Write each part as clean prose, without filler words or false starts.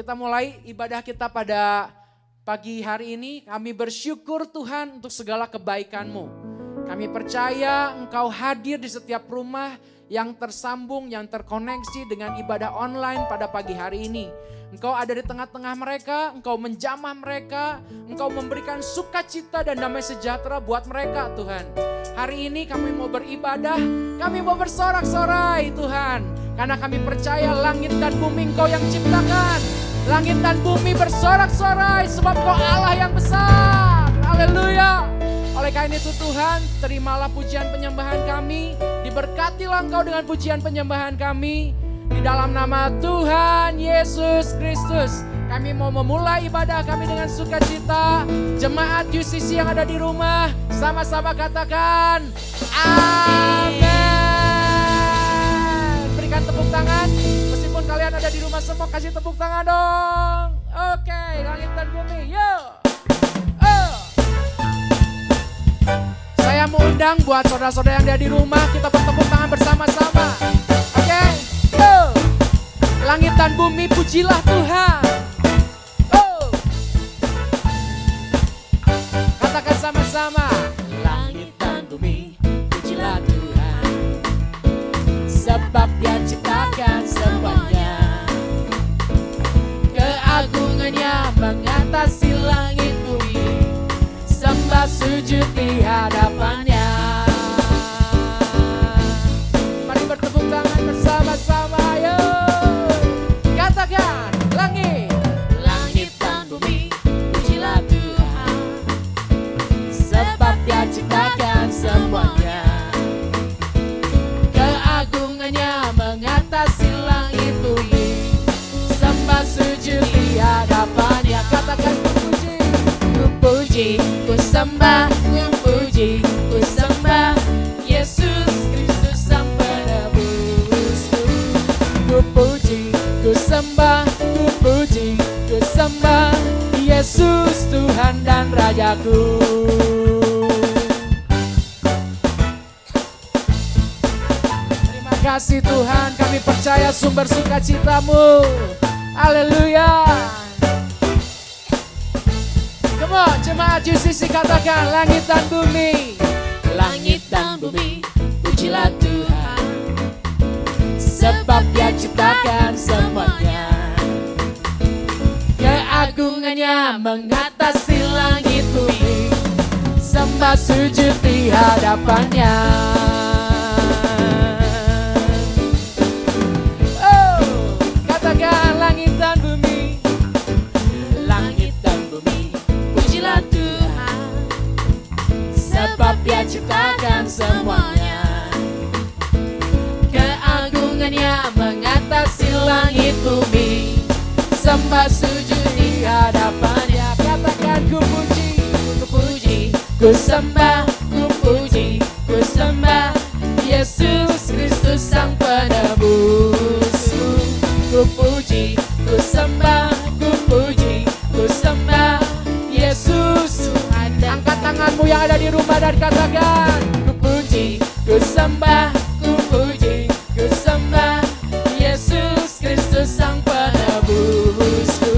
kita mulai ibadah kita pada pagi hari ini. Kami bersyukur Tuhan untuk segala kebaikan-Mu. Kami percaya Engkau hadir di setiap rumah yang tersambung, yang terkoneksi dengan ibadah online pada pagi hari ini. Engkau ada di tengah-tengah mereka, Engkau menjamah mereka, Engkau memberikan sukacita dan damai sejahtera buat mereka Tuhan. Hari ini kami mau beribadah, kami mau bersorak-sorai Tuhan. Karena kami percaya langit dan bumi Engkau yang ciptakan. Langit dan bumi bersorak-sorai sebab Engkau Allah yang besar. Haleluya. Oleh karena itu Tuhan, terimalah pujian penyembahan kami. Diberkatilah Engkau dengan pujian penyembahan kami. Di dalam nama Tuhan Yesus Kristus, kami mau memulai ibadah kami dengan sukacita. Jemaat UCC yang ada di rumah, sama-sama katakan amin. Berikan tepuk tangan, meskipun kalian ada di rumah semua, kasih tepuk tangan dong. Oke, langit dan bumi, yuk. Saya mau undang buat saudara-saudara yang ada di rumah, kita bertepuk tangan bersama-sama. Oke, yuk. Langit dan bumi pujilah Tuhan. Katakan sama-sama. Langit dan bumi pujilah Tuhan, sebab Dia ciptakan semuanya. Keagungannya mengatasi langit bumi, sembah sujud di hadapannya. Mari bertepuk tangan bersama-sama, ayo. Katakan, langit dan bumi pujilah Tuhan, sebab Dia ciptakan semuanya. Keagungannya mengatasi langit bumi, sembah sujud di hadapannya. Katakan, ku puji, ku sembah, ku puji, ku sembah Yesus Kristus Sang Penebusku. Ku puji, ku sembah, ku puji, ku sembah Yesus Tuhan dan Rajaku. Terima kasih Tuhan, kami percaya sumber sukacita-Mu. Haleluya. Come on, jemaat UCC katakan langit dan bumi. Langit dan bumi pujilah Tuhan, sebab Dia ciptakan semuanya. Keagungannya mengatasi langit bumi, sembah sujud di hadapannya. Oh, katakan langit dan bumi. Langit dan bumi pujilah Tuhan, sebab Dia ciptakan semuanya. Keagungannya mengatasi langit bumi, sembah sujud di hadapannya. Katakan, ku puji, ku puji, ku sembah, ku puji, ku sembah Yesus Kristus Sang Penebusku. Ku puji, ku sembah, ku puji, ku sembah Yesus Tuhan. Angkat tanganmu yang ada di rumah dan katakan, ku puji, ku sembah, ku puji, ku sembah Yesus Kristus Sang Penebusku.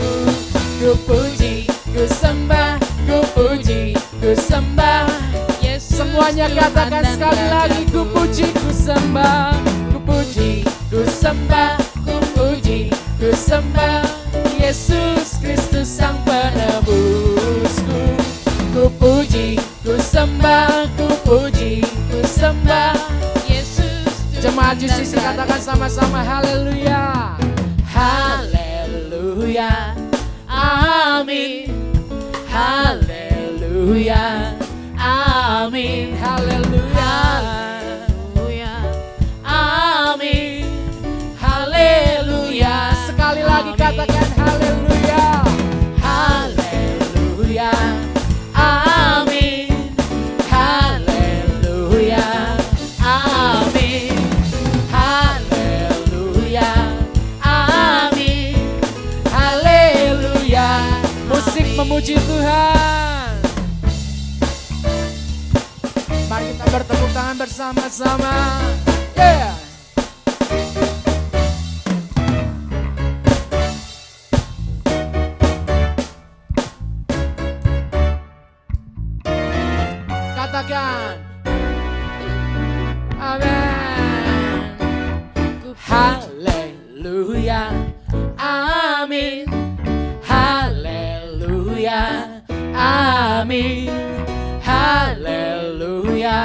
Ku puji, ku sembah, ku puji, ku sembah Yesus. Semuanya katakan sekali lagi, ku puji, ku sembah, ku puji, ku sembah, ku puji, ku sembah Yesus Kristus Sang Penebusku. Ku puji, ku sembah, ku puji, ku sembah Yesus. Jemaat UCC katakan sama-sama, haleluya. Haleluya, amin. Haleluya, amin. Haleluya, amin. Haleluya. Sekali lagi katakan haleluya. Haleluya, amin. Haleluya, amin. Haleluya, amin. Haleluya. Musik memuji Tuhan. Mari kita bertepuk tangan bersama-sama. Yeah. katakan amin. Haleluya, amin. Haleluya, amin. Haleluya,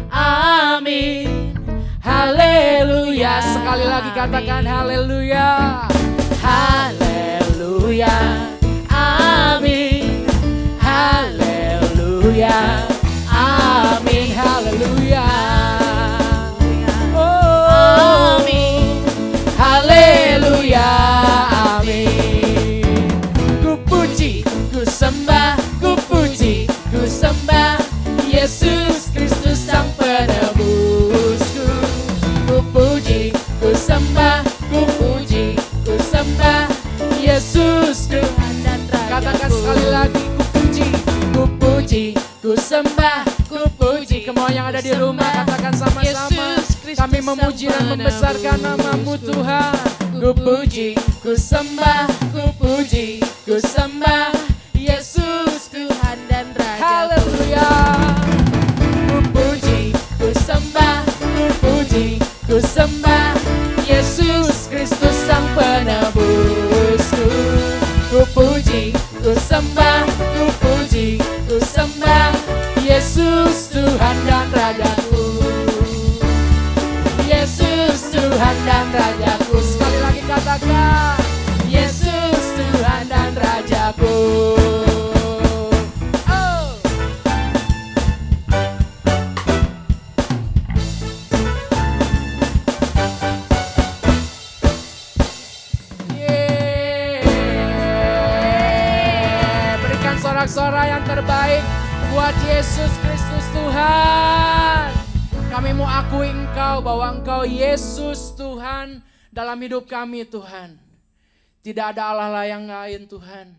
amin. Haleluya. Sekali lagi katakan haleluya. Haleluya, amin. Haleluya, amin. Haleluya, oh, amin. Haleluya, amin. Ku puji, ku sembah, ku puji, ku sembah Yesus Kristus Sang Penebusku. Ku puji, ku sembah, ku puji, ku sembah Yesus Tuhan dan Rajaku. Katakan sekali lagi, ku puji, ku puji, ku sembah, ku puji. Semua yang ada di rumah katakan sama-sama. Kami memuji dan membesarkan nama-Mu Tuhan. Ku puji, ku sembah, ku puji, ku sembah Yesus Tuhan dan Rajaku. Haleluya. Ku puji, ku sembah, ku puji, ku sembah Yesus Kristus Sang Penebusku. Ku puji, ku sembah, ku puji, ku sembah Yesus Tuhan dan Rajaku. Yesus Tuhan dan Rajaku. Sekali lagi katakan Yesus Tuhan dan Rajaku. Oh. Yeah. Berikan sorak-sorai yang terbaik buat Yesus Kristus Tuhan. Kami mau akui Engkau bahwa Engkau Yesus Tuhan dalam hidup kami Tuhan. Tidak ada Allah yang lain Tuhan.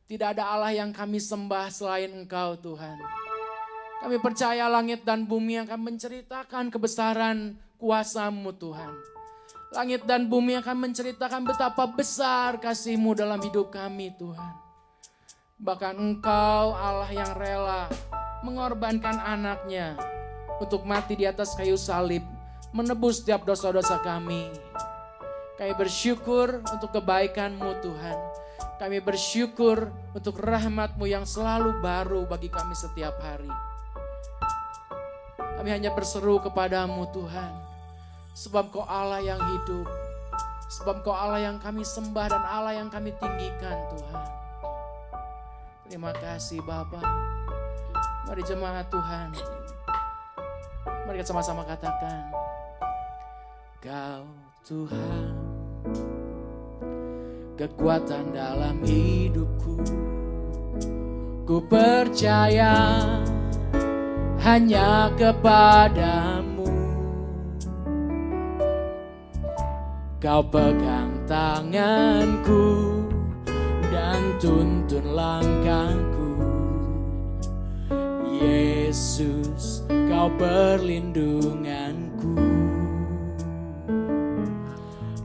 Tidak ada Allah yang kami sembah selain Engkau Tuhan. Kami percaya langit dan bumi akan menceritakan kebesaran kuasa-Mu Tuhan. Langit dan bumi akan menceritakan betapa besar kasih-Mu dalam hidup kami Tuhan. Bahkan Engkau Allah yang rela mengorbankan anaknya untuk mati di atas kayu salib, menebus setiap dosa-dosa kami. Kami bersyukur untuk kebaikan-Mu Tuhan. Kami bersyukur untuk rahmat-Mu yang selalu baru bagi kami setiap hari. Kami hanya berseru kepadamu Tuhan, sebab Kau Allah yang hidup, sebab Kau Allah yang kami sembah dan Allah yang kami tinggikan Tuhan. Terima kasih Bapa. Mari jemaat Tuhan, mari kita sama-sama katakan, Kau Tuhan, kekuatan dalam hidupku. Ku percaya hanya kepadamu. Kau pegang tanganku dan tuntun langkahku. Yesus, Kau perlindunganku.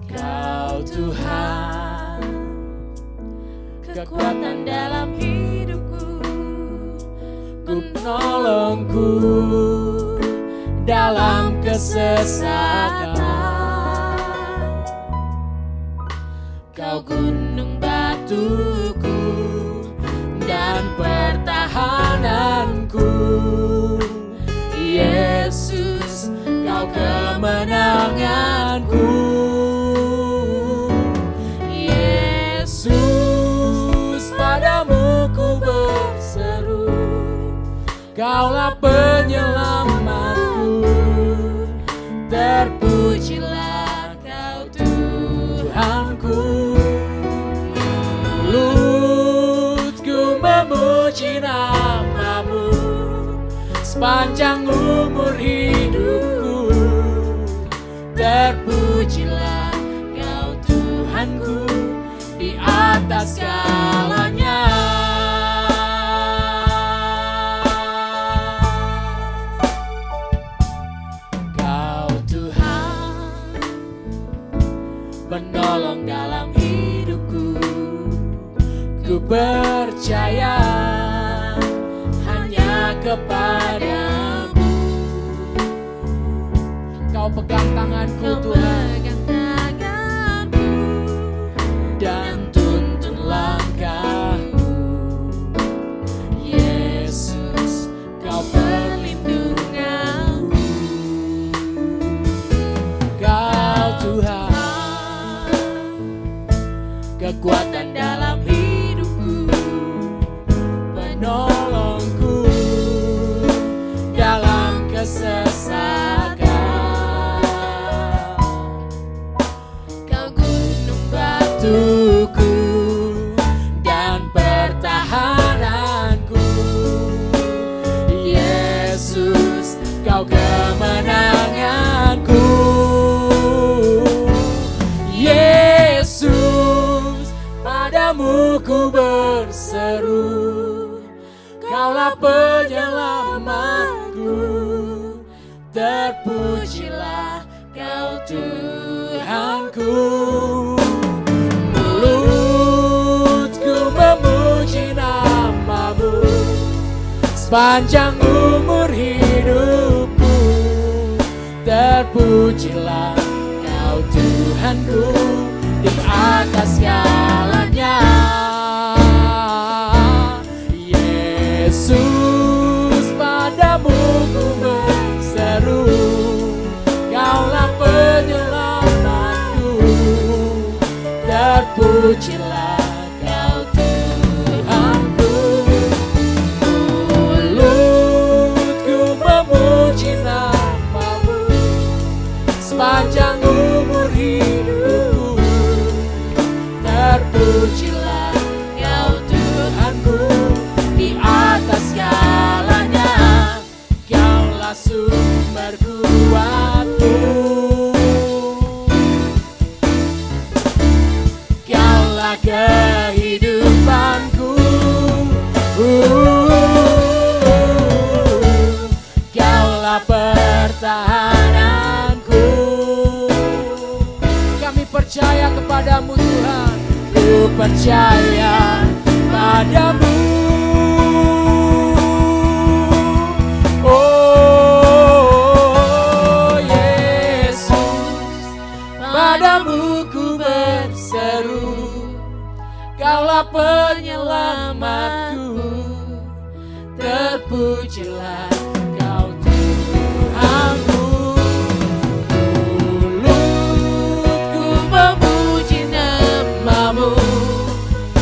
Kau Tuhan, kekuatan dalam hidupku. Ku penolongku dalam kesesatan. Kau gunung batuku dan pertahananku. Yesus, Kau kemenanganku. Yesus, padamu ku berseru. Kaulah penyelamatku. Terpujilah Kau Tuhanku. Mulutku memuji nama-Mu sepanjang umur hidupku. Terpujilah Kau Tuhanku di atas segalanya. Kau Tuhan, penolong dalam hidupku. Ku percaya hanya kepadamu. Kau pegang tanganku Tuhan, dan tuntun langkahku. Yesus, Kau perlindunganku. Kau Tuhan, kekuatan dalam hidupku, penolongku dalam kesesakan. Kau gunung batuku dan pertahananku. Yesus, Kau kemenanganku. Yesus, padamu ku berseru, Kaulah penyelamatku. Terpujilah Kau Tuhanku. Mulutku memuji nama-Mu sepanjang umur hidupku. Terpujilah Kau Tuhanku di atas segalanya. Yesus, padamu ku berseru, Kaulah penyelamatku. Terpujilah Kau Tuhanku. Mulutku memuji nama-Mu sepanjang umur hidupku. Terpujilah Kau Tuhanku di atas segalanya. Kaulah sumber kuatku, Kaulah kehidupanku. Kaulah pertahananku. Kami percaya kepadamu Tuhan, ku percaya padamu. Oh Yesus, padamu ku berseru, Kaulah penyelamatku. Terpujilah Kau Tuhanku. Mulutku memuji nama-Mu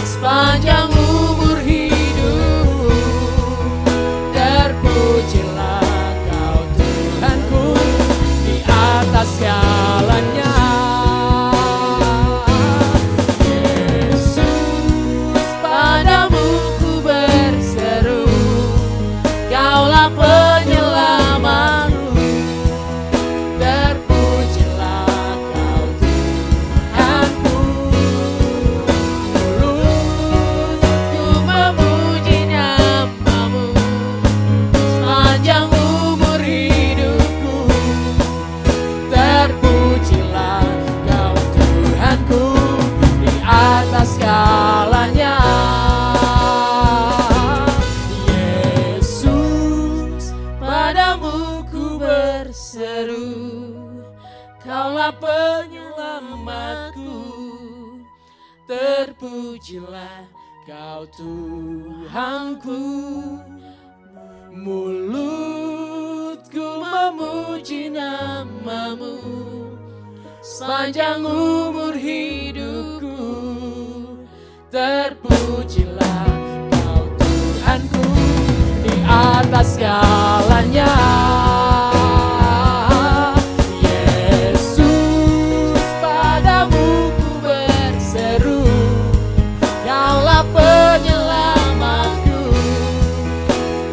sepanjang umur hidup. Terpujilah Kau Tuhanku di atas segalanya. Yesus, padamu ku berseru, Kaulah penyelamatku. Terpujilah Kau Tuhanku. Mulutku memuji nama-Mu sepanjang umur hidupku. Terpujilah Kau Tuhanku di atas segalanya. Yesus, padamu ku berseru, Kaulah penyelamatku. Terpujilah Kau Tuhanku. Mulutku memuji nama-Mu sepanjang umur hidupku. Terpujilah Kau Tuhanku di atas segalanya. Yesus, padamu ku berseru, Kaulah penyelamatku.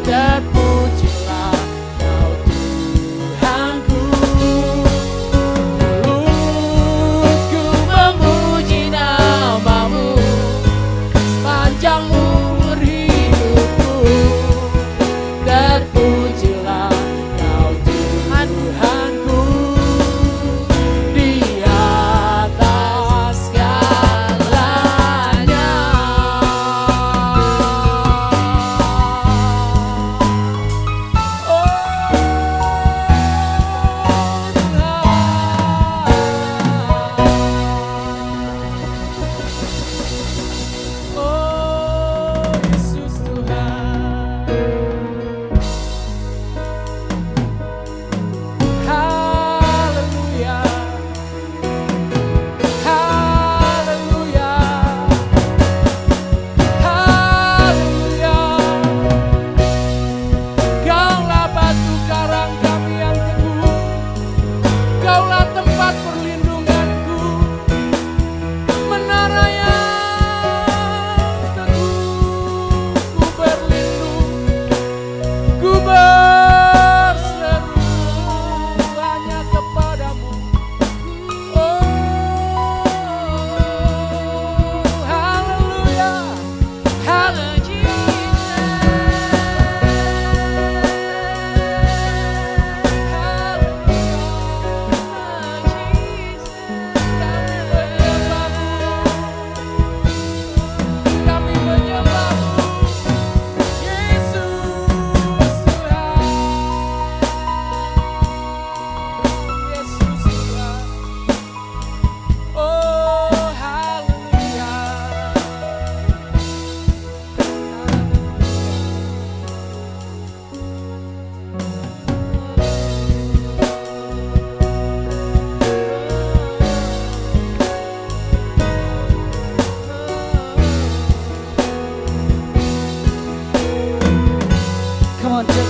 Terpujilah Kau Tuhanku. Mulutku memuji nama-Mu sepanjang umur hidupku. Terpujilah Kau Tuhanku di atas segalanya.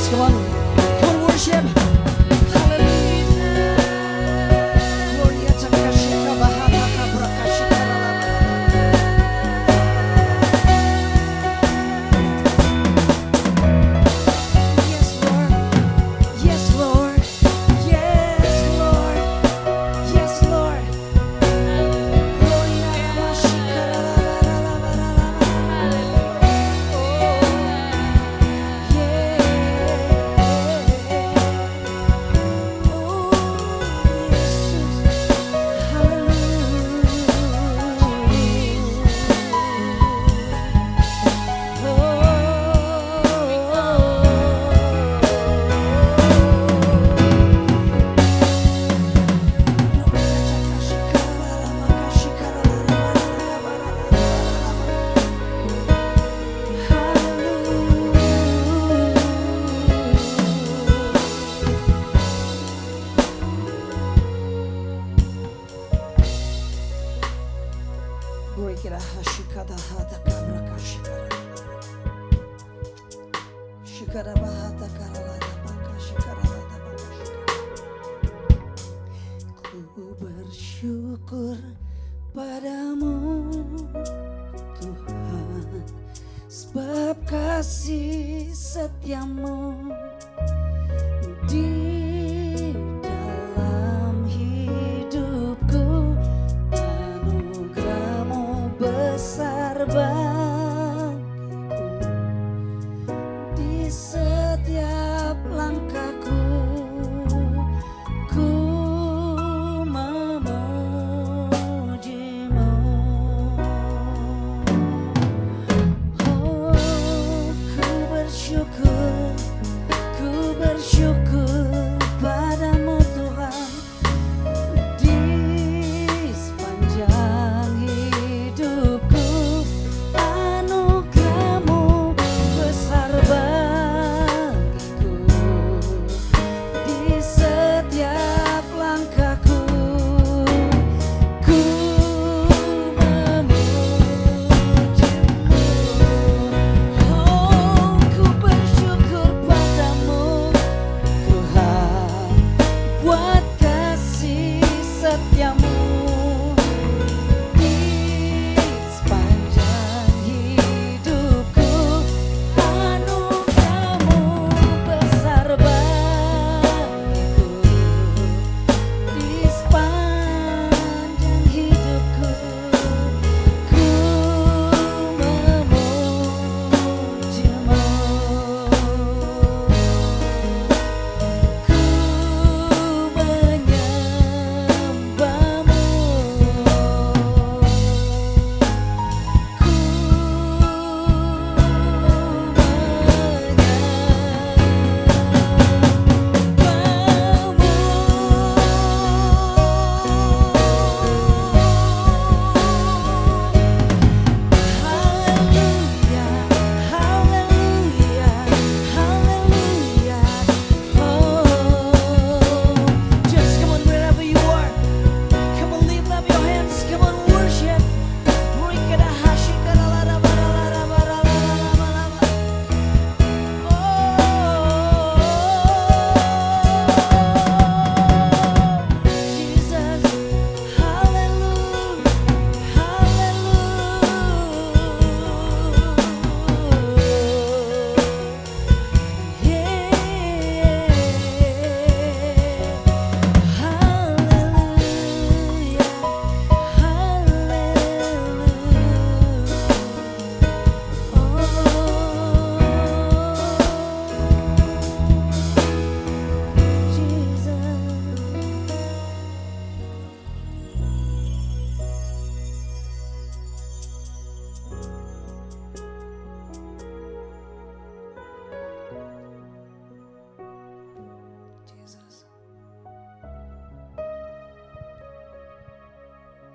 hands, come on worship. Hallelujah. Gloria Takashika Bahata Kabrakashika. Yes, Lord. Yes, Lord. Yes, Lord. Yes, Lord. Gloria Takashika. Ku bersyukur padamu Tuhan, sebab kasih setiamu di dalam hidupku. Anugerahmu besar bagiku, di setiap langkahku ku memujimu. Oh, ku bersyukur padamu Tuhan, di sepanjang hidupku. Anugerahmu besar bagiku, di setiap langkahku ku memujimu. Oh, ku bersyukur padamu Tuhan, buat kasih setiamu di sepanjang hidupku. Anugerahmu besar bagiku, di sepanjang hidupku ku memujimu. Ku menyembahmu, ku Hallelujah, hallelujah, hallelujah. Oh, just come on wherever you are. Come on, lift up your hands. Come on, worship. Jesus, hallelujah,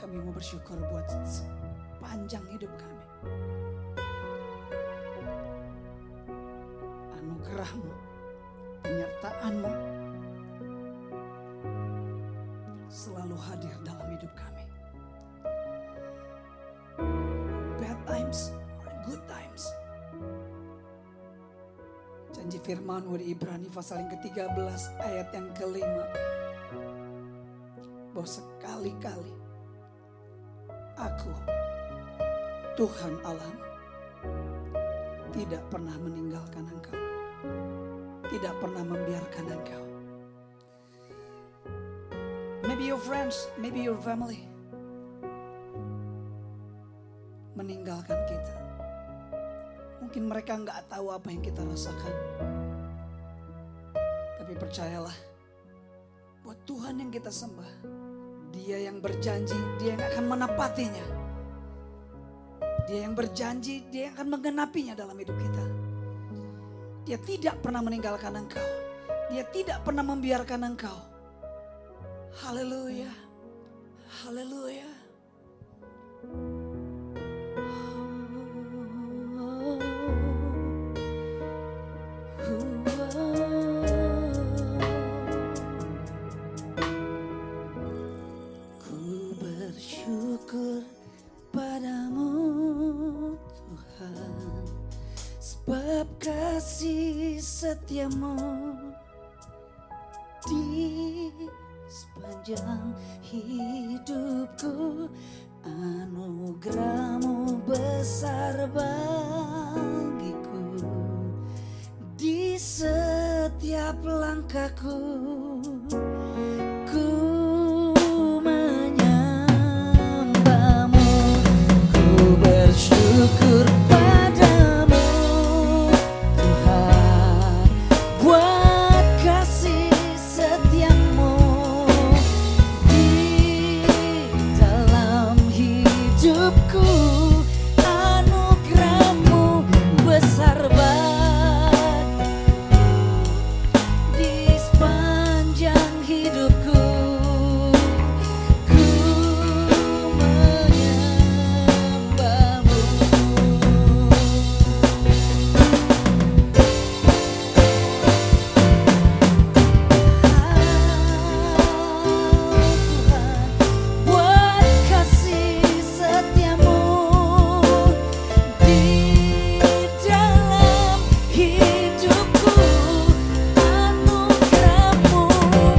Kami mau bersyukur buat sepanjang hidup kami. Anugerahmu, penyertaan-Mu selalu hadir dalam hidup kami. Bad times or good times. Janji firman-Mu di Ibrani pasal yang ke-13 ayat yang ke-5. Bahwa sekali-kali Aku, Tuhan Allahmu, tidak pernah meninggalkan engkau. Tidak pernah membiarkan engkau. Maybe your friends, maybe your family meninggalkan kita. Mungkin mereka nggak tahu apa yang kita rasakan. Tapi percayalah, buat Tuhan yang kita sembah, Dia yang berjanji, Dia yang akan menepatinya. Dia yang berjanji, Dia yang akan menggenapinya dalam hidup kita. Dia tidak pernah meninggalkan engkau. Dia tidak pernah membiarkan engkau. Haleluya. Haleluya. Ku bersyukur padamu Tuhan, sebab kasih setiamu di sepanjang hidupku. Anugerah-Mu besar bagiku, di setiap langkahku ku menyembah-Mu. Ku bersyukur padamu Tuhan, buat kasih setiamu di dalam hidupku. Anugerah-Mu besar bagiku, di sepanjang hidupku ku menyembah-Mu. Tuhan, buat kasih setiamu di dalam hidupku. Anugerah-Mu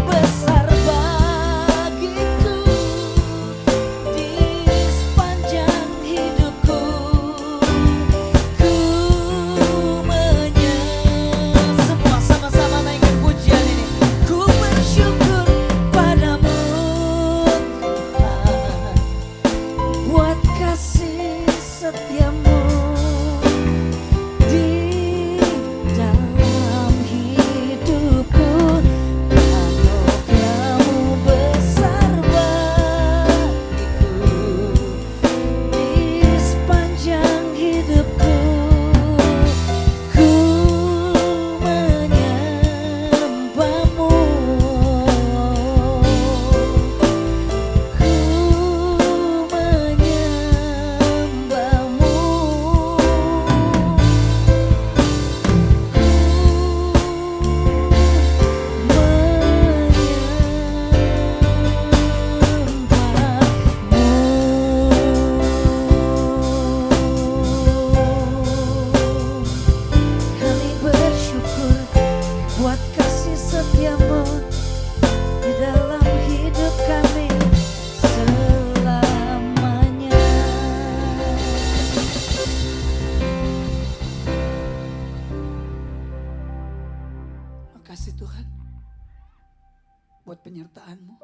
besar bagiku, di sepanjang hidupku ku semua sama-sama naikkan pujian ini. Ku bersyukur padamu Tuhan, buat kasih setiamu di dalam hidupku. Anugerah-Mu besar bagiku, di sepanjang hidupku ku menyembah-Mu. Ku menyembah-Mu. Kami bersyukur buat kasih setiamu di dalam hidup kami selamanya. Makasih Tuhan buat penyertaan-Mu,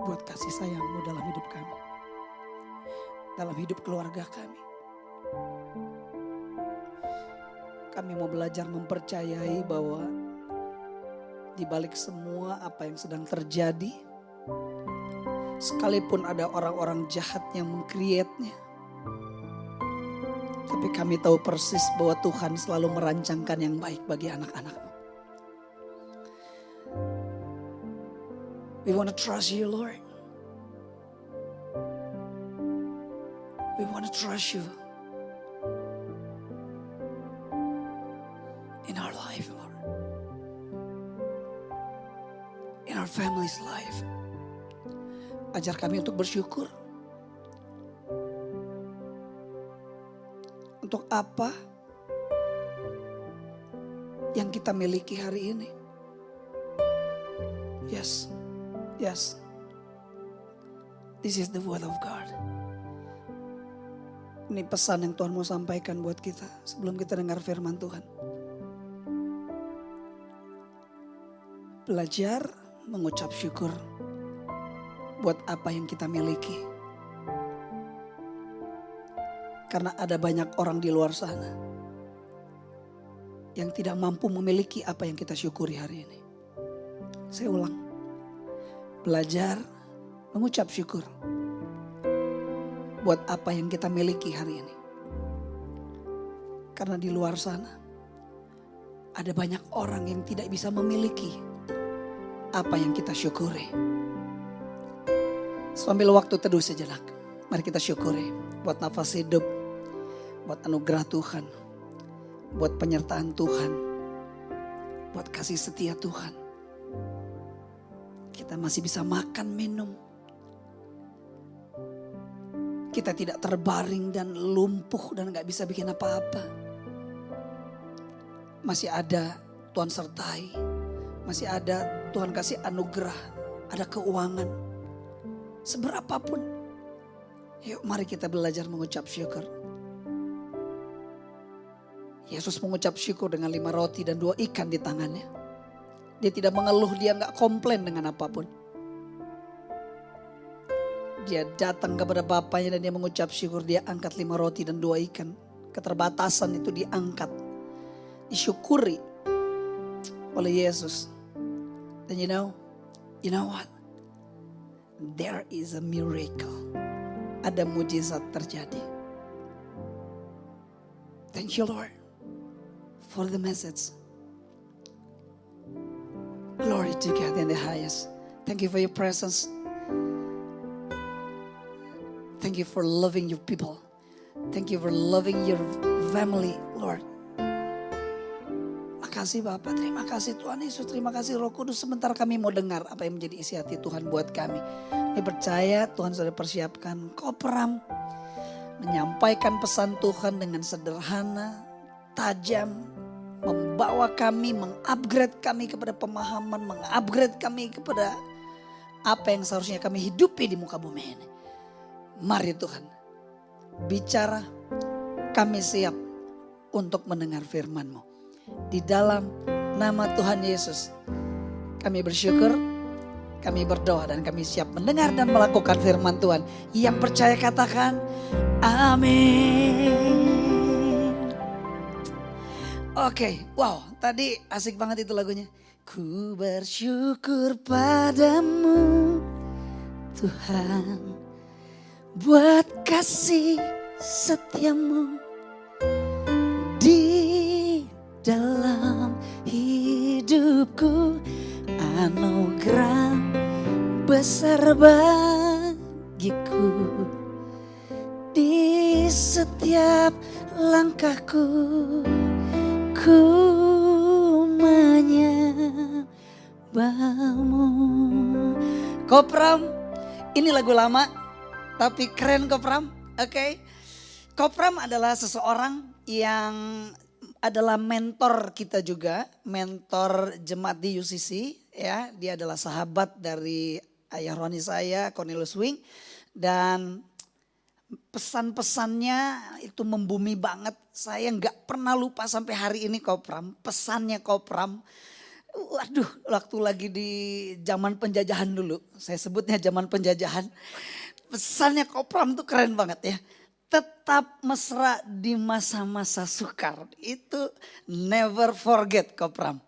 buat kasih sayang-Mu dalam hidup kami, dalam hidup keluarga kami. Kami mau belajar mempercayai bahwa di balik semua apa yang sedang terjadi, sekalipun ada orang-orang jahat yang meng-create-nya, tapi kami tahu persis bahwa Tuhan selalu merancangkan yang baik bagi anak-anak-Mu. We want to trust You, Lord. We want to trust You in our life, Lord. In our family's life. Ajar kami untuk bersyukur, Untuk apa yang kita miliki hari ini? Yes, yes. This is the word of God. Ini pesan yang Tuhan mau sampaikan buat kita sebelum kita dengar firman Tuhan. Belajar mengucap syukur buat apa yang kita miliki. Karena ada banyak orang di luar sana yang tidak mampu memiliki apa yang kita syukuri hari ini. Saya ulang. Belajar mengucap syukur buat apa yang kita miliki hari ini. Karena di luar sana ada banyak orang yang tidak bisa memiliki apa yang kita syukuri. Sambil waktu teduh sejenak, mari kita syukuri buat nafas hidup, buat anugerah Tuhan, buat penyertaan Tuhan, buat kasih setia Tuhan. Kita masih bisa makan, minum. Kita tidak terbaring dan lumpuh dan gak bisa bikin apa-apa. Masih ada Tuhan sertai. Masih ada Tuhan kasih anugerah. Ada keuangan. Seberapapun. Yuk mari kita belajar mengucap syukur. Yesus mengucap syukur dengan 5 roti dan 2 ikan di tangannya. Dia tidak mengeluh, dia gak komplain dengan apapun. Dia datang kepada Bapaknya dan dia mengucap syukur. Dia angkat 5 roti dan 2 ikan. Keterbatasan itu diangkat. Disyukuri oleh Yesus. Dan you know what? There is a miracle. Ada mujizat terjadi. Thank you Lord for the message. Glory to God in the highest. Thank you for your presence. Thank you for loving your people. Thank you for loving your family, Lord. Makasih Bapak, terima kasih Tuhan Yesus, terima kasih Roh Kudus. Sebentar kami mau dengar apa yang menjadi isi hati Tuhan buat kami. Kami percaya Tuhan sudah persiapkan Kopram menyampaikan pesan Tuhan dengan sederhana, tajam, membawa kami, mengupgrade kami kepada pemahaman, mengupgrade kami kepada apa yang seharusnya kami hidupi di muka bumi ini. Mari Tuhan, bicara, kami siap untuk mendengar firman-Mu. Di dalam nama Tuhan Yesus, kami bersyukur, kami berdoa dan kami siap mendengar dan melakukan firman Tuhan. Yang percaya katakan, amin. Oke, wow, tadi asik banget itu lagunya. Ku bersyukur padamu, Tuhan, buat kasih setiamu di dalam hidupku, anugerah besar bagiku di setiap langkahku, ku menyembahmu. Kopram, ini lagu lama. Tapi keren Kopram, oke. Kopram adalah seseorang yang adalah mentor kita juga, mentor jemaat di UCC ya. Dia adalah sahabat dari ayah rohani saya, Cornelius Wing, dan pesan-pesannya itu membumi banget. Saya nggak pernah lupa sampai hari ini Kopram, pesannya Kopram. Waduh, waktu lagi di zaman penjajahan dulu, saya sebutnya zaman penjajahan. Pesannya Kopram tuh keren banget ya. Tetap mesra di masa-masa sukar. Itu never forget Kopram.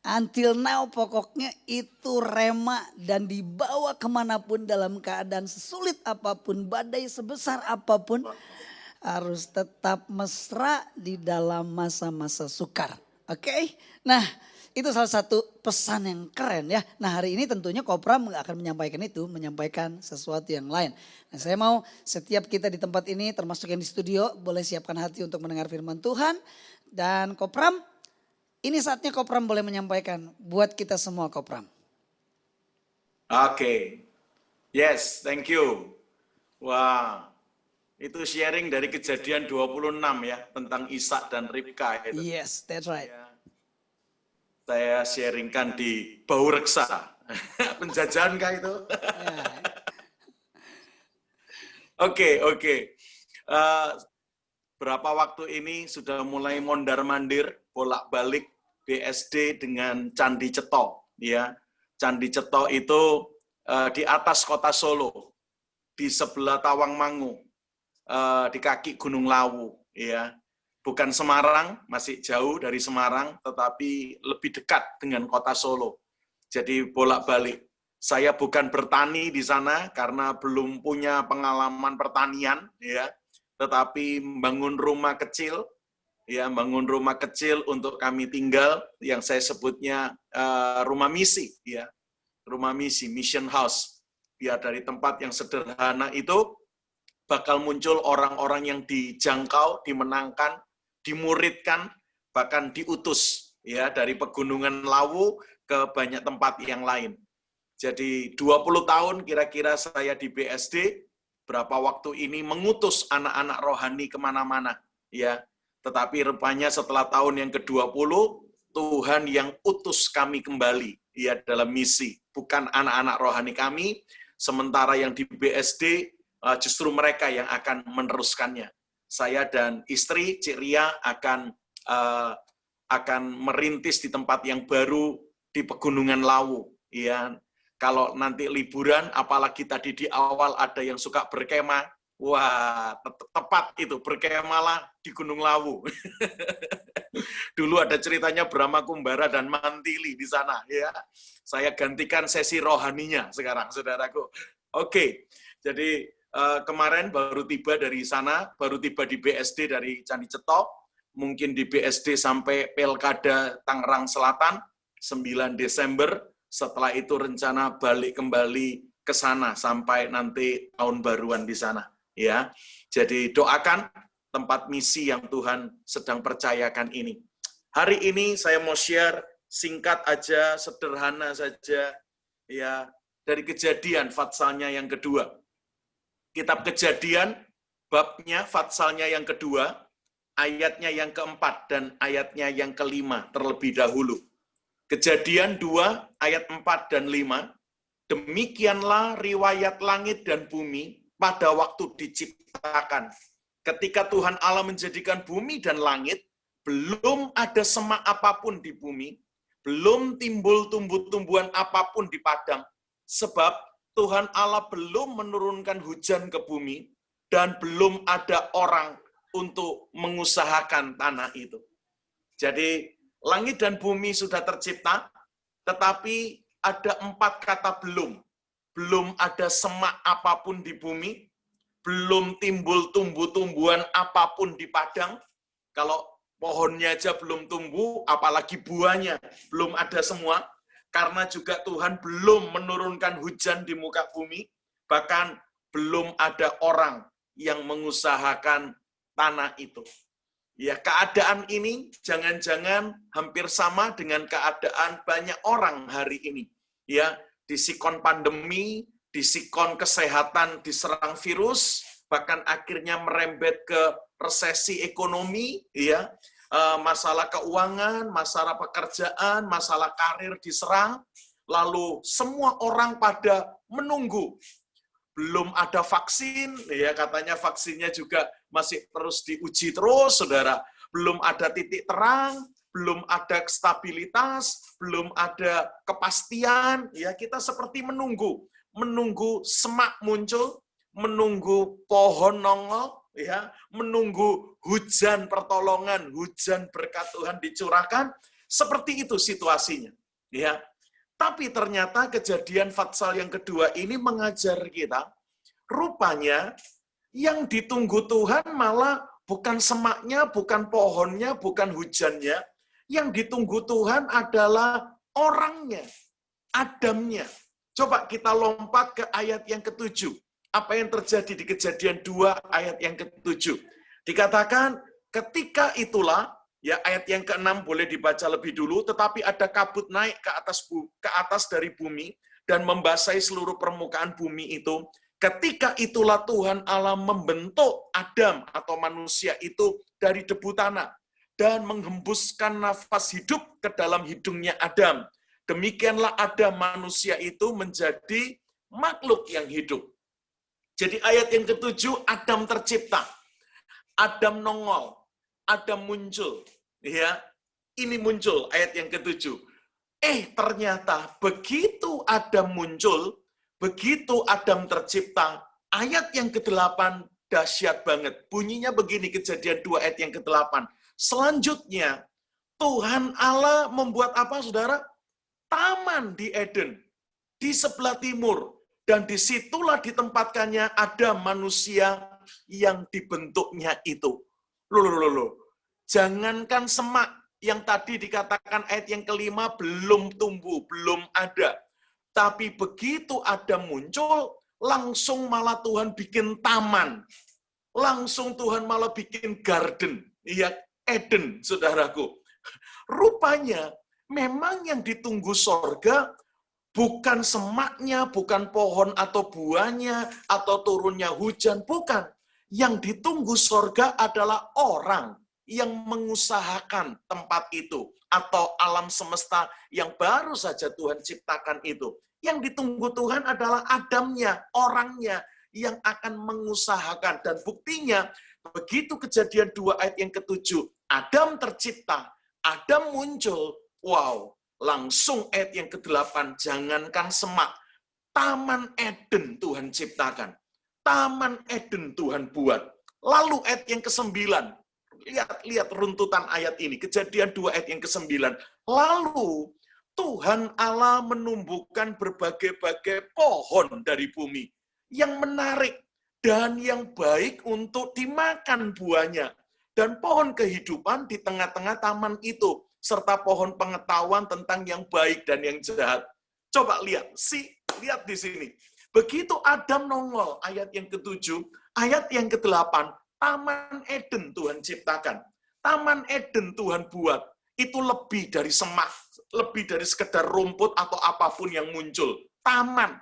Until now pokoknya itu rema dan dibawa kemanapun dalam keadaan sesulit apapun, badai sebesar apapun. Harus tetap mesra di dalam masa-masa sukar. Oke? Nah, itu salah satu pesan yang keren ya. Nah hari ini tentunya Kopram gak akan menyampaikan itu, menyampaikan sesuatu yang lain. Nah saya mau setiap kita di tempat ini termasuk yang di studio boleh siapkan hati untuk mendengar firman Tuhan. Dan Kopram, ini saatnya Kopram boleh menyampaikan buat kita semua Kopram. Oke, yes, thank you. Wah, Itu sharing dari Kejadian 26 ya, tentang Ishak dan Ribka itu. Yes, that's right. Saya sharingkan di Bau Reksa. Penjajahan kah itu? Yeah. Oke. Berapa waktu ini sudah mulai mondar-mandir, bolak-balik BSD dengan Candi Ceto. Ya, Candi Ceto itu di atas kota Solo, di sebelah Tawangmangu, di kaki Gunung Lawu. Ya, bukan Semarang, masih jauh dari Semarang, tetapi lebih dekat dengan kota Solo. Jadi bolak-balik. Saya bukan bertani di sana karena belum punya pengalaman pertanian, ya. Tetapi membangun rumah kecil, ya, bangun rumah kecil untuk kami tinggal, yang saya sebutnya rumah misi, ya, rumah misi, mission house. Ya, dari tempat yang sederhana itu bakal muncul orang-orang yang dijangkau, dimenangkan, dimuridkan, bahkan diutus, ya, dari pegunungan Lawu ke banyak tempat yang lain. Jadi 20 tahun kira-kira saya di BSD. Berapa waktu ini mengutus anak-anak rohani kemana-mana, ya. Tetapi rupanya setelah tahun yang ke-20, Tuhan yang utus kami kembali, ya, dalam misi. Bukan anak-anak rohani kami, sementara yang di BSD justru mereka yang akan meneruskannya. Saya dan istri, Cik Ria, akan merintis di tempat yang baru di Pegunungan Lawu, ya. Kalau nanti liburan, apalagi tadi di awal ada yang suka berkemah, wah, tepat itu, berkemahlah di Gunung Lawu. Dulu ada ceritanya Brahma Kumbara dan Mantili di sana, ya. Saya gantikan sesi rohaninya sekarang, saudaraku. Oke, jadi kemarin baru tiba dari sana, baru tiba di BSD dari Candi Ceto, mungkin di BSD sampai Pilkada Tangerang Selatan, 9 Desember, setelah itu rencana balik kembali ke sana sampai nanti tahun baruan di sana, ya. Jadi doakan tempat misi yang Tuhan sedang percayakan ini. Hari ini saya mau share singkat aja, sederhana saja, ya, dari Kejadian fatsalnya yang kedua. Kitab Kejadian babnya fatsalnya yang kedua, ayatnya yang keempat dan ayatnya yang kelima terlebih dahulu. Kejadian 2 ayat 4 dan 5, demikianlah riwayat langit dan bumi pada waktu diciptakan. Ketika Tuhan Allah menjadikan bumi dan langit, belum ada semak apapun di bumi, belum timbul tumbuh-tumbuhan apapun di padang, sebab Tuhan Allah belum menurunkan hujan ke bumi, dan belum ada orang untuk mengusahakan tanah itu. Jadi, langit dan bumi sudah tercipta, tetapi ada 4 kata belum. Belum ada semak apapun di bumi, belum timbul tumbuh-tumbuhan apapun di padang. Kalau pohonnya aja belum tumbuh, apalagi buahnya belum ada semua. Karena juga Tuhan belum menurunkan hujan di muka bumi, bahkan belum ada orang yang mengusahakan tanah itu. Ya, keadaan ini jangan-jangan hampir sama dengan keadaan banyak orang hari ini. Ya, di sikon pandemi, di sikon kesehatan diserang virus, bahkan akhirnya merembet ke resesi ekonomi, ya, masalah keuangan, masalah pekerjaan, masalah karir diserang, lalu semua orang pada menunggu. Belum ada vaksin, ya, katanya vaksinnya juga masih terus diuji terus, saudara. Belum ada titik terang, belum ada stabilitas, belum ada kepastian. Ya, kita seperti menunggu semak muncul, menunggu pohon nongol, ya, menunggu hujan pertolongan, hujan berkat Tuhan dicurahkan. Seperti itu situasinya, ya. Tapi ternyata Kejadian fatsal yang kedua ini mengajar kita, rupanya yang ditunggu Tuhan malah bukan semaknya, bukan pohonnya, bukan hujannya. Yang ditunggu Tuhan adalah orangnya, Adamnya. Coba kita lompat ke ayat yang ke-7. Apa yang terjadi di Kejadian 2 ayat yang ke-7? Dikatakan, ketika itulah, ya, ayat yang ke-6 boleh dibaca lebih dulu, tetapi ada kabut naik ke atas dari bumi dan membasahi seluruh permukaan bumi itu. Ketika itulah Tuhan Allah membentuk Adam atau manusia itu dari debu tanah dan menghembuskan nafas hidup ke dalam hidungnya Adam. Demikianlah Adam manusia itu menjadi makhluk yang hidup. Jadi ayat yang ke-7, Adam tercipta. Adam nongol, Adam muncul, ya. Ini muncul ayat yang ke-7. Ternyata begitu Adam muncul, begitu Adam tercipta, ayat yang ke-8 dahsyat banget. Bunyinya begini, Kejadian 2 ayat yang ke-8. Selanjutnya, Tuhan Allah membuat apa, saudara? Taman di Eden, di sebelah timur. Dan disitulah ditempatkannya Adam manusia yang dibentuknya itu. Loh. Jangankan semak yang tadi dikatakan ayat yang ke-5 belum tumbuh, belum ada. Tapi begitu Adam muncul, langsung malah Tuhan bikin taman. Langsung Tuhan malah bikin garden. Ya, Eden, saudaraku. Rupanya, memang yang ditunggu sorga bukan semaknya, bukan pohon atau buahnya, atau turunnya hujan, bukan. Yang ditunggu sorga adalah orang yang mengusahakan tempat itu, atau alam semesta yang baru saja Tuhan ciptakan itu. Yang ditunggu Tuhan adalah Adamnya, orangnya, yang akan mengusahakan. Dan buktinya, begitu Kejadian 2 ayat yang ke-7, Adam tercipta, Adam muncul, wow, langsung ayat yang ke-8, jangankan semak, Taman Eden Tuhan ciptakan. Taman Eden Tuhan buat. Lalu ayat yang ke-9, lihat runtutan ayat ini, Kejadian 2 ayat yang ke-9. Lalu Tuhan Allah menumbuhkan berbagai-bagai pohon dari bumi yang menarik dan yang baik untuk dimakan buahnya. Dan pohon kehidupan di tengah-tengah taman itu, serta pohon pengetahuan tentang yang baik dan yang jahat. Coba lihat di sini. Begitu Adam nongol, ayat yang ke-7, ayat yang ke-8, Taman Eden Tuhan ciptakan. Taman Eden Tuhan buat. Itu lebih dari semak, lebih dari sekedar rumput atau apapun yang muncul. Taman.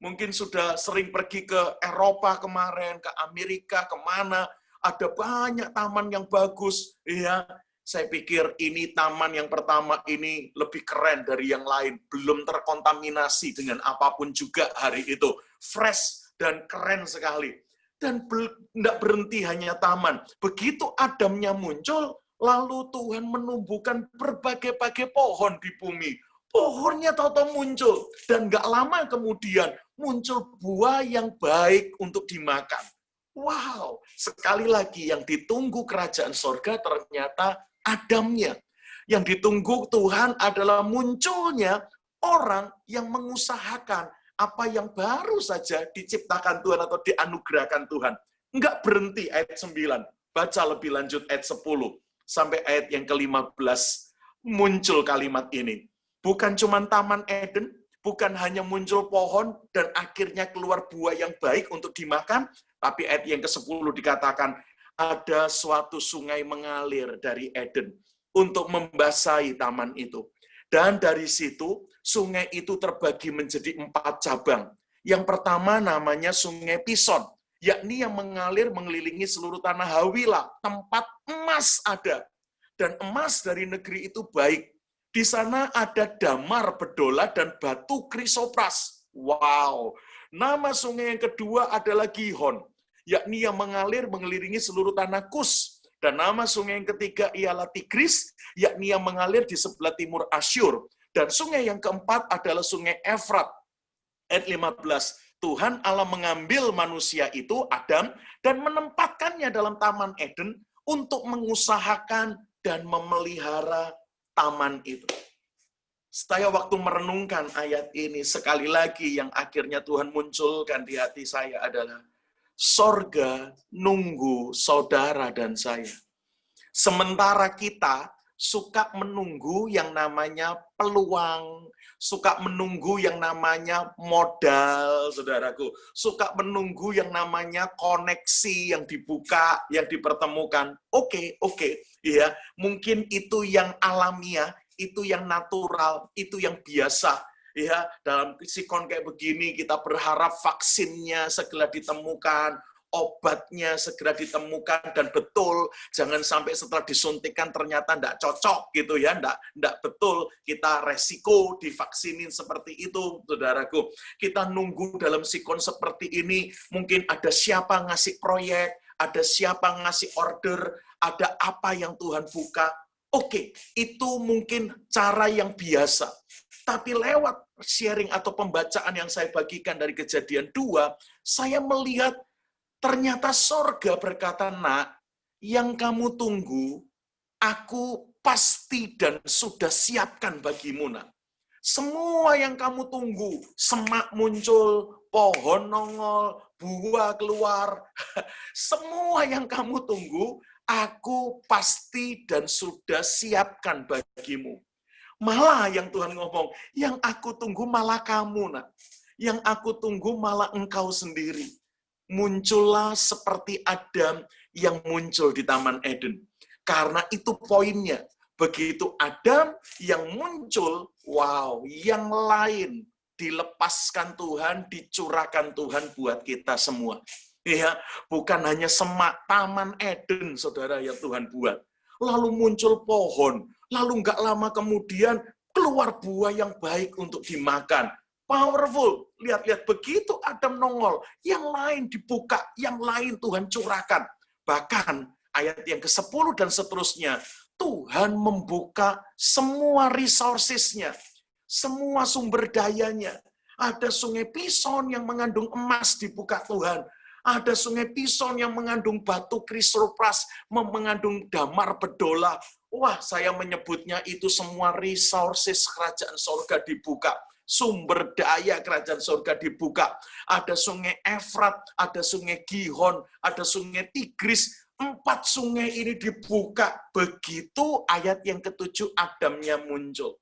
Mungkin sudah sering pergi ke Eropa kemarin, ke Amerika, kemana, ada banyak taman yang bagus, ya. Saya pikir ini taman yang pertama ini lebih keren dari yang lain. Belum terkontaminasi dengan apapun juga hari itu. Fresh dan keren sekali. Dan tidak berhenti hanya taman. Begitu Adamnya muncul, lalu Tuhan menumbuhkan berbagai-bagai pohon di bumi. Pohonnya tahu-tahu muncul. Dan nggak lama kemudian muncul buah yang baik untuk dimakan. Wow, sekali lagi yang ditunggu kerajaan sorga ternyata Adamnya. Yang ditunggu Tuhan adalah munculnya orang yang mengusahakan apa yang baru saja diciptakan Tuhan atau dianugerahkan Tuhan. Enggak berhenti ayat 9. Baca lebih lanjut ayat 10. Sampai ayat yang ke-15 muncul kalimat ini. Bukan cuma Taman Eden, bukan hanya muncul pohon dan akhirnya keluar buah yang baik untuk dimakan, tapi ayat yang ke-10 dikatakan, ada suatu sungai mengalir dari Eden untuk membasahi taman itu. Dan dari situ, sungai itu terbagi menjadi 4 cabang. Yang pertama namanya Sungai Pison, yakni yang mengalir mengelilingi seluruh tanah Hawilah, tempat emas ada. Dan emas dari negeri itu baik. Di sana ada damar bedola dan batu krisopras. Wow. Nama sungai yang kedua adalah Gihon, yakni yang mengalir mengelilingi seluruh tanah Kus. Dan nama sungai yang ketiga ialah Tigris, yakni yang mengalir di sebelah timur Asyur. Dan sungai yang keempat adalah sungai Efrat. Ayat 15, Tuhan Allah mengambil manusia itu, Adam, dan menempatkannya dalam Taman Eden untuk mengusahakan dan memelihara taman itu. Saya waktu merenungkan ayat ini, sekali lagi yang akhirnya Tuhan munculkan di hati saya adalah, sorga nunggu saudara dan saya. Sementara kita suka menunggu yang namanya peluang, suka menunggu yang namanya modal, saudaraku. Suka menunggu yang namanya koneksi yang dibuka, yang dipertemukan. Oke, ya, mungkin itu yang alamiah, itu yang natural, itu yang biasa. Ya, dalam sikon kayak begini kita berharap vaksinnya segera ditemukan, obatnya segera ditemukan, dan betul jangan sampai setelah disuntikan ternyata enggak cocok gitu ya, enggak betul, kita resiko divaksinin seperti itu, saudaraku. Kita nunggu dalam sikon seperti ini, mungkin ada siapa ngasih proyek, ada siapa ngasih order, ada apa yang Tuhan buka. Oke, itu mungkin cara yang biasa. Tapi lewat sharing atau pembacaan yang saya bagikan dari Kejadian 2, saya melihat ternyata sorga berkata, nak, yang kamu tunggu, aku pasti dan sudah siapkan bagimu, nak. Semua yang kamu tunggu, semak muncul, pohon nongol, buah keluar, semua yang kamu tunggu, aku pasti dan sudah siapkan bagimu. Malah yang Tuhan ngomong, yang aku tunggu malah kamu, nak. Yang aku tunggu malah engkau sendiri. Muncullah seperti Adam yang muncul di Taman Eden. Karena itu poinnya. Begitu Adam yang muncul, wow, yang lain dilepaskan Tuhan, dicurahkan Tuhan buat kita semua. Ya, bukan hanya semak Taman Eden, saudara, yang Tuhan buat. Lalu muncul pohon, lalu nggak lama kemudian keluar buah yang baik untuk dimakan. Powerful. Lihat-lihat, begitu Adam nongol, yang lain dibuka, yang lain Tuhan curahkan. Bahkan ayat yang ke-10 dan seterusnya, Tuhan membuka semua resources-nya, semua sumber dayanya. Ada sungai Pison yang mengandung emas dibuka Tuhan. Ada sungai Pison yang mengandung batu krisopras, mengandung damar bedola. Wah, saya menyebutnya itu semua resources kerajaan sorga dibuka. Sumber daya kerajaan sorga dibuka. Ada sungai Efrat, ada sungai Gihon, ada sungai Tigris. 4 sungai ini dibuka. Begitu ayat yang ke-7 Adamnya muncul.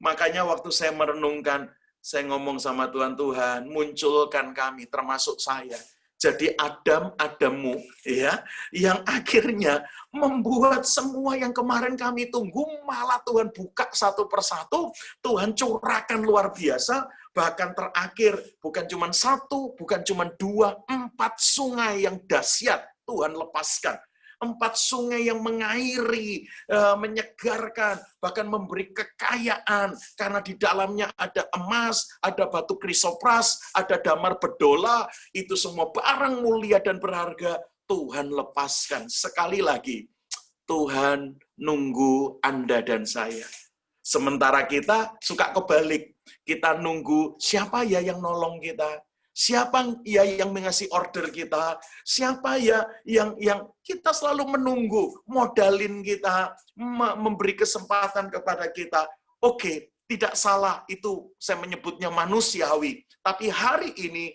Makanya waktu saya merenungkan, saya ngomong sama Tuhan, Tuhan, munculkan kami, termasuk saya. Jadi Adammu, ya, yang akhirnya membuat semua yang kemarin kami tunggu, malah Tuhan buka satu persatu, Tuhan curahkan luar biasa, bahkan terakhir bukan cuma 1, bukan cuma 2, 4 sungai yang dahsyat Tuhan lepaskan. 4 sungai yang mengairi, menyegarkan, bahkan memberi kekayaan, karena di dalamnya ada emas, ada batu krisopras, ada damar bedola, itu semua barang mulia dan berharga, Tuhan lepaskan. Sekali lagi, Tuhan nunggu Anda dan saya. Sementara kita suka kebalik, kita nunggu siapa ya yang nolong kita, siapa ya yang mengasih order kita? Siapa ya yang kita selalu menunggu, modalin kita, memberi kesempatan kepada kita. Oke, tidak salah, itu saya menyebutnya manusiawi. Tapi hari ini,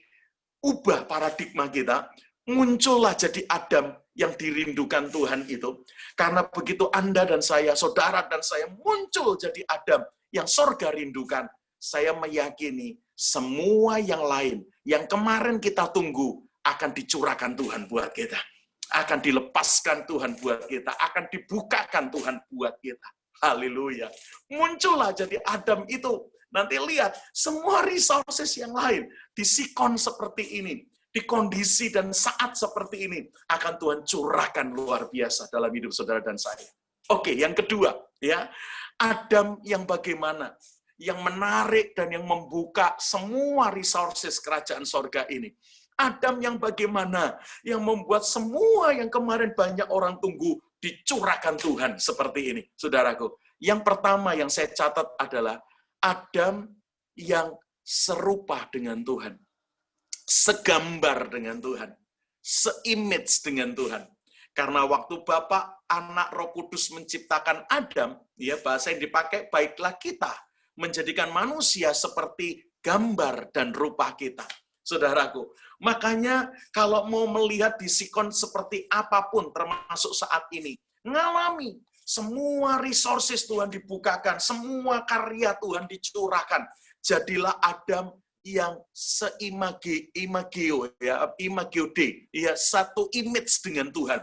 ubah paradigma kita, muncullah jadi Adam yang dirindukan Tuhan itu. Karena begitu Anda dan saya, saudara dan saya muncul jadi Adam yang sorga rindukan, saya meyakini semua yang lain, yang kemarin kita tunggu, akan dicurahkan Tuhan buat kita. Akan dilepaskan Tuhan buat kita. Akan dibukakan Tuhan buat kita. Haleluya. Muncullah jadi Adam itu. Nanti lihat, semua resources yang lain, di sikon seperti ini, di kondisi dan saat seperti ini, akan Tuhan curahkan luar biasa dalam hidup saudara dan saya. Oke, yang kedua, ya, Adam yang bagaimana? Yang menarik dan yang membuka semua resources kerajaan sorga ini. Adam yang bagaimana? Yang membuat semua yang kemarin banyak orang tunggu dicurahkan Tuhan seperti ini, saudaraku. Yang pertama yang saya catat adalah Adam yang serupa dengan Tuhan. Segambar dengan Tuhan. Se-image dengan Tuhan. Karena waktu Bapa, Anak, Roh Kudus menciptakan Adam, ya bahasa yang dipakai, baiklah kita menjadikan manusia seperti gambar dan rupa kita. Saudaraku, makanya kalau mau melihat di sikon seperti apapun, termasuk saat ini, ngalami semua resources Tuhan dibukakan, semua karya Tuhan dicurahkan. Jadilah Adam yang se-imageo, ya, imageo Dei, ya, satu image dengan Tuhan,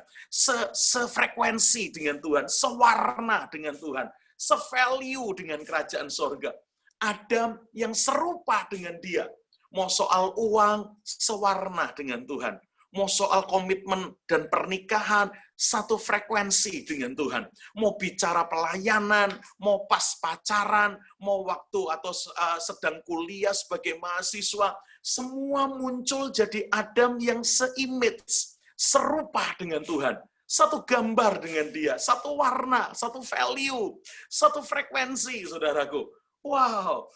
sefrekuensi dengan Tuhan, sewarna dengan Tuhan, se-value dengan kerajaan sorga. Adam yang serupa dengan dia. Mau soal uang, sewarna dengan Tuhan. Mau soal komitmen dan pernikahan, satu frekuensi dengan Tuhan. Mau bicara pelayanan, mau pas pacaran, mau waktu atau sedang kuliah sebagai mahasiswa, semua muncul jadi Adam yang se-image, serupa dengan Tuhan. Satu gambar dengan dia, satu warna, satu value, satu frekuensi, saudaraku. Wow,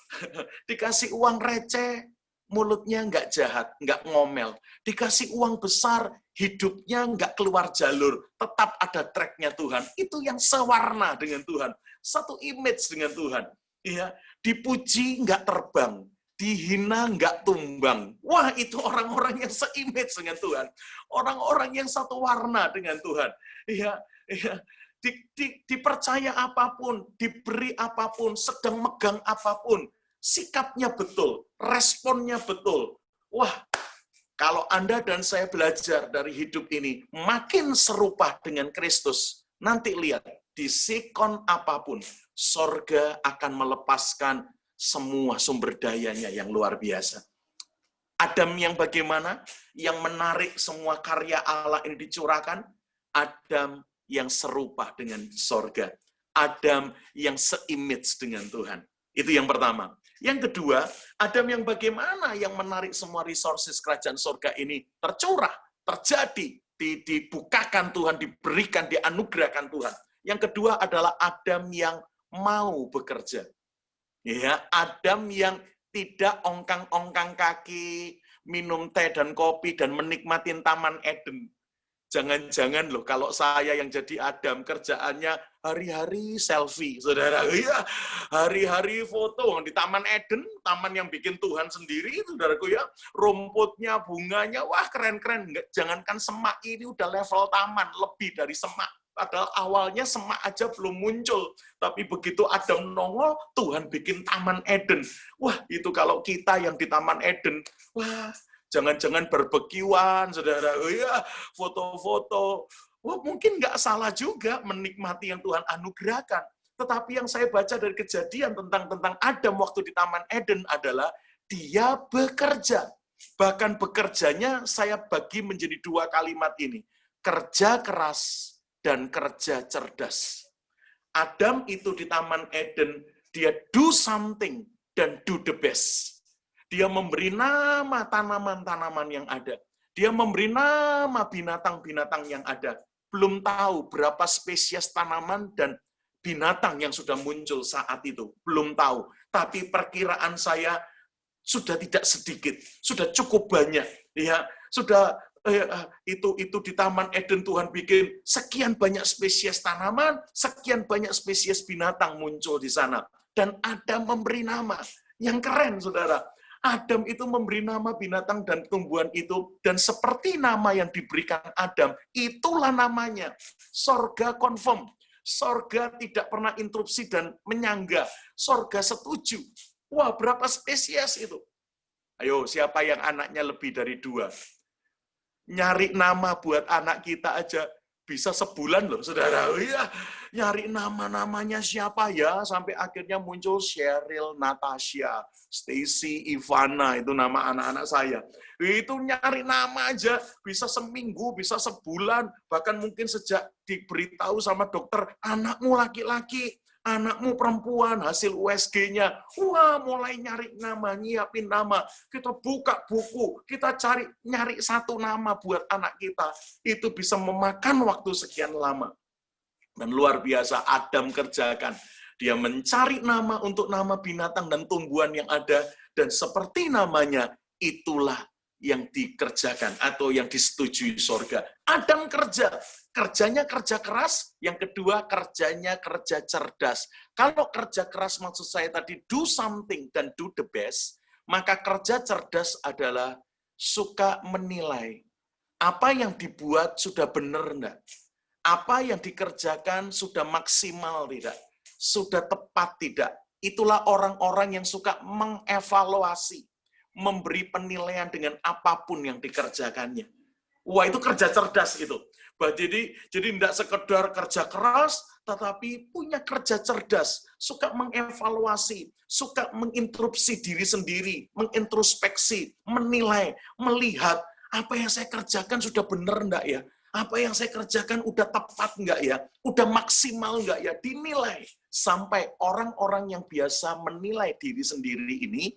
dikasih uang receh, mulutnya nggak jahat, nggak ngomel. Dikasih uang besar, hidupnya nggak keluar jalur. Tetap ada tracknya Tuhan. Itu yang sewarna dengan Tuhan. Satu image dengan Tuhan. Ya, dipuji nggak terbang. Dihina nggak tumbang. Wah, itu orang-orang yang se-image dengan Tuhan. Orang-orang yang satu warna dengan Tuhan. Ya, ya. Dipercaya apapun, diberi apapun, sedang megang apapun, sikapnya betul, responnya betul. Wah, kalau Anda dan saya belajar dari hidup ini, makin serupa dengan Kristus, nanti lihat, di sikon apapun, sorga akan melepaskan semua sumber dayanya yang luar biasa. Adam yang bagaimana? Yang menarik semua karya Allah ini dicurahkan. Adam yang serupa dengan sorga. Adam yang se-image dengan Tuhan. Itu yang pertama. Yang kedua, Adam yang bagaimana yang menarik semua resources kerajaan sorga ini tercurah, terjadi, dibukakan Tuhan, diberikan, dianugerahkan Tuhan. Yang kedua adalah Adam yang mau bekerja. Ya, Adam yang tidak ongkang-ongkang kaki, minum teh dan kopi, dan menikmati Taman Eden. Jangan-jangan loh, kalau saya yang jadi Adam, kerjaannya hari-hari selfie, saudara. Ya, hari-hari foto di Taman Eden, taman yang bikin Tuhan sendiri, saudaraku ya. Rumputnya, bunganya, wah keren-keren. Jangankan semak, ini udah level taman, lebih dari semak. Padahal awalnya semak aja belum muncul. Tapi begitu Adam nongol, Tuhan bikin Taman Eden. Wah, itu kalau kita yang di Taman Eden, wah, jangan-jangan barbekyuan, saudara. Oh ya, foto-foto. Wah, mungkin nggak salah juga menikmati yang Tuhan anugerahkan. Tetapi yang saya baca dari Kejadian tentang Adam waktu di Taman Eden adalah dia bekerja. Bahkan bekerjanya saya bagi menjadi dua kalimat ini. Kerja keras dan kerja cerdas. Adam itu di Taman Eden, dia do something dan do the best. Dia memberi nama tanaman-tanaman yang ada. Dia memberi nama binatang-binatang yang ada. Belum tahu berapa spesies tanaman dan binatang yang sudah muncul saat itu. Belum tahu. Tapi perkiraan saya sudah tidak sedikit. Sudah cukup banyak. Ya, sudah itu di Taman Eden Tuhan bikin sekian banyak spesies tanaman, sekian banyak spesies binatang muncul di sana. Dan Adam memberi nama. Yang keren, saudara. Adam itu memberi nama binatang dan tumbuhan itu, dan seperti nama yang diberikan Adam, itulah namanya. Sorga confirm. Sorga tidak pernah interupsi dan menyangga. Sorga setuju. Wah, berapa spesies itu? Ayo, siapa yang anaknya lebih dari 2? Nyari nama buat anak kita aja bisa sebulan loh, saudara. Iya, nyari nama-namanya siapa ya, sampai akhirnya muncul Cheryl, Natasha, Stacy, Ivana, itu nama anak-anak saya. Itu nyari nama aja bisa seminggu, bisa sebulan, bahkan mungkin sejak diberitahu sama dokter, anakmu laki-laki, anakmu perempuan, hasil USG-nya, wah mulai nyari nama, nyiapin nama, kita buka buku, kita nyari satu nama buat anak kita, itu bisa memakan waktu sekian lama. Dan luar biasa Adam kerjakan, dia mencari nama untuk nama binatang dan tumbuhan yang ada, dan seperti namanya, itulah yang dikerjakan atau yang disetujui sorga. Adam kerjanya kerja keras, yang kedua kerjanya kerja cerdas. Kalau kerja keras maksud saya tadi do something dan do the best, maka kerja cerdas adalah suka menilai apa yang dibuat sudah benar enggak? Apa yang dikerjakan sudah maksimal tidak? Sudah tepat tidak? Itulah orang-orang yang suka mengevaluasi, memberi penilaian dengan apapun yang dikerjakannya. Wah, itu kerja cerdas itu. Jadi tidak sekedar kerja keras, tetapi punya kerja cerdas, suka mengevaluasi, suka menginterupsi diri sendiri, mengintrospeksi, menilai, melihat apa yang saya kerjakan sudah benar enggak ya? Apa yang saya kerjakan udah tepat enggak ya? Udah maksimal enggak ya? Dinilai. Sampai orang-orang yang biasa menilai diri sendiri ini,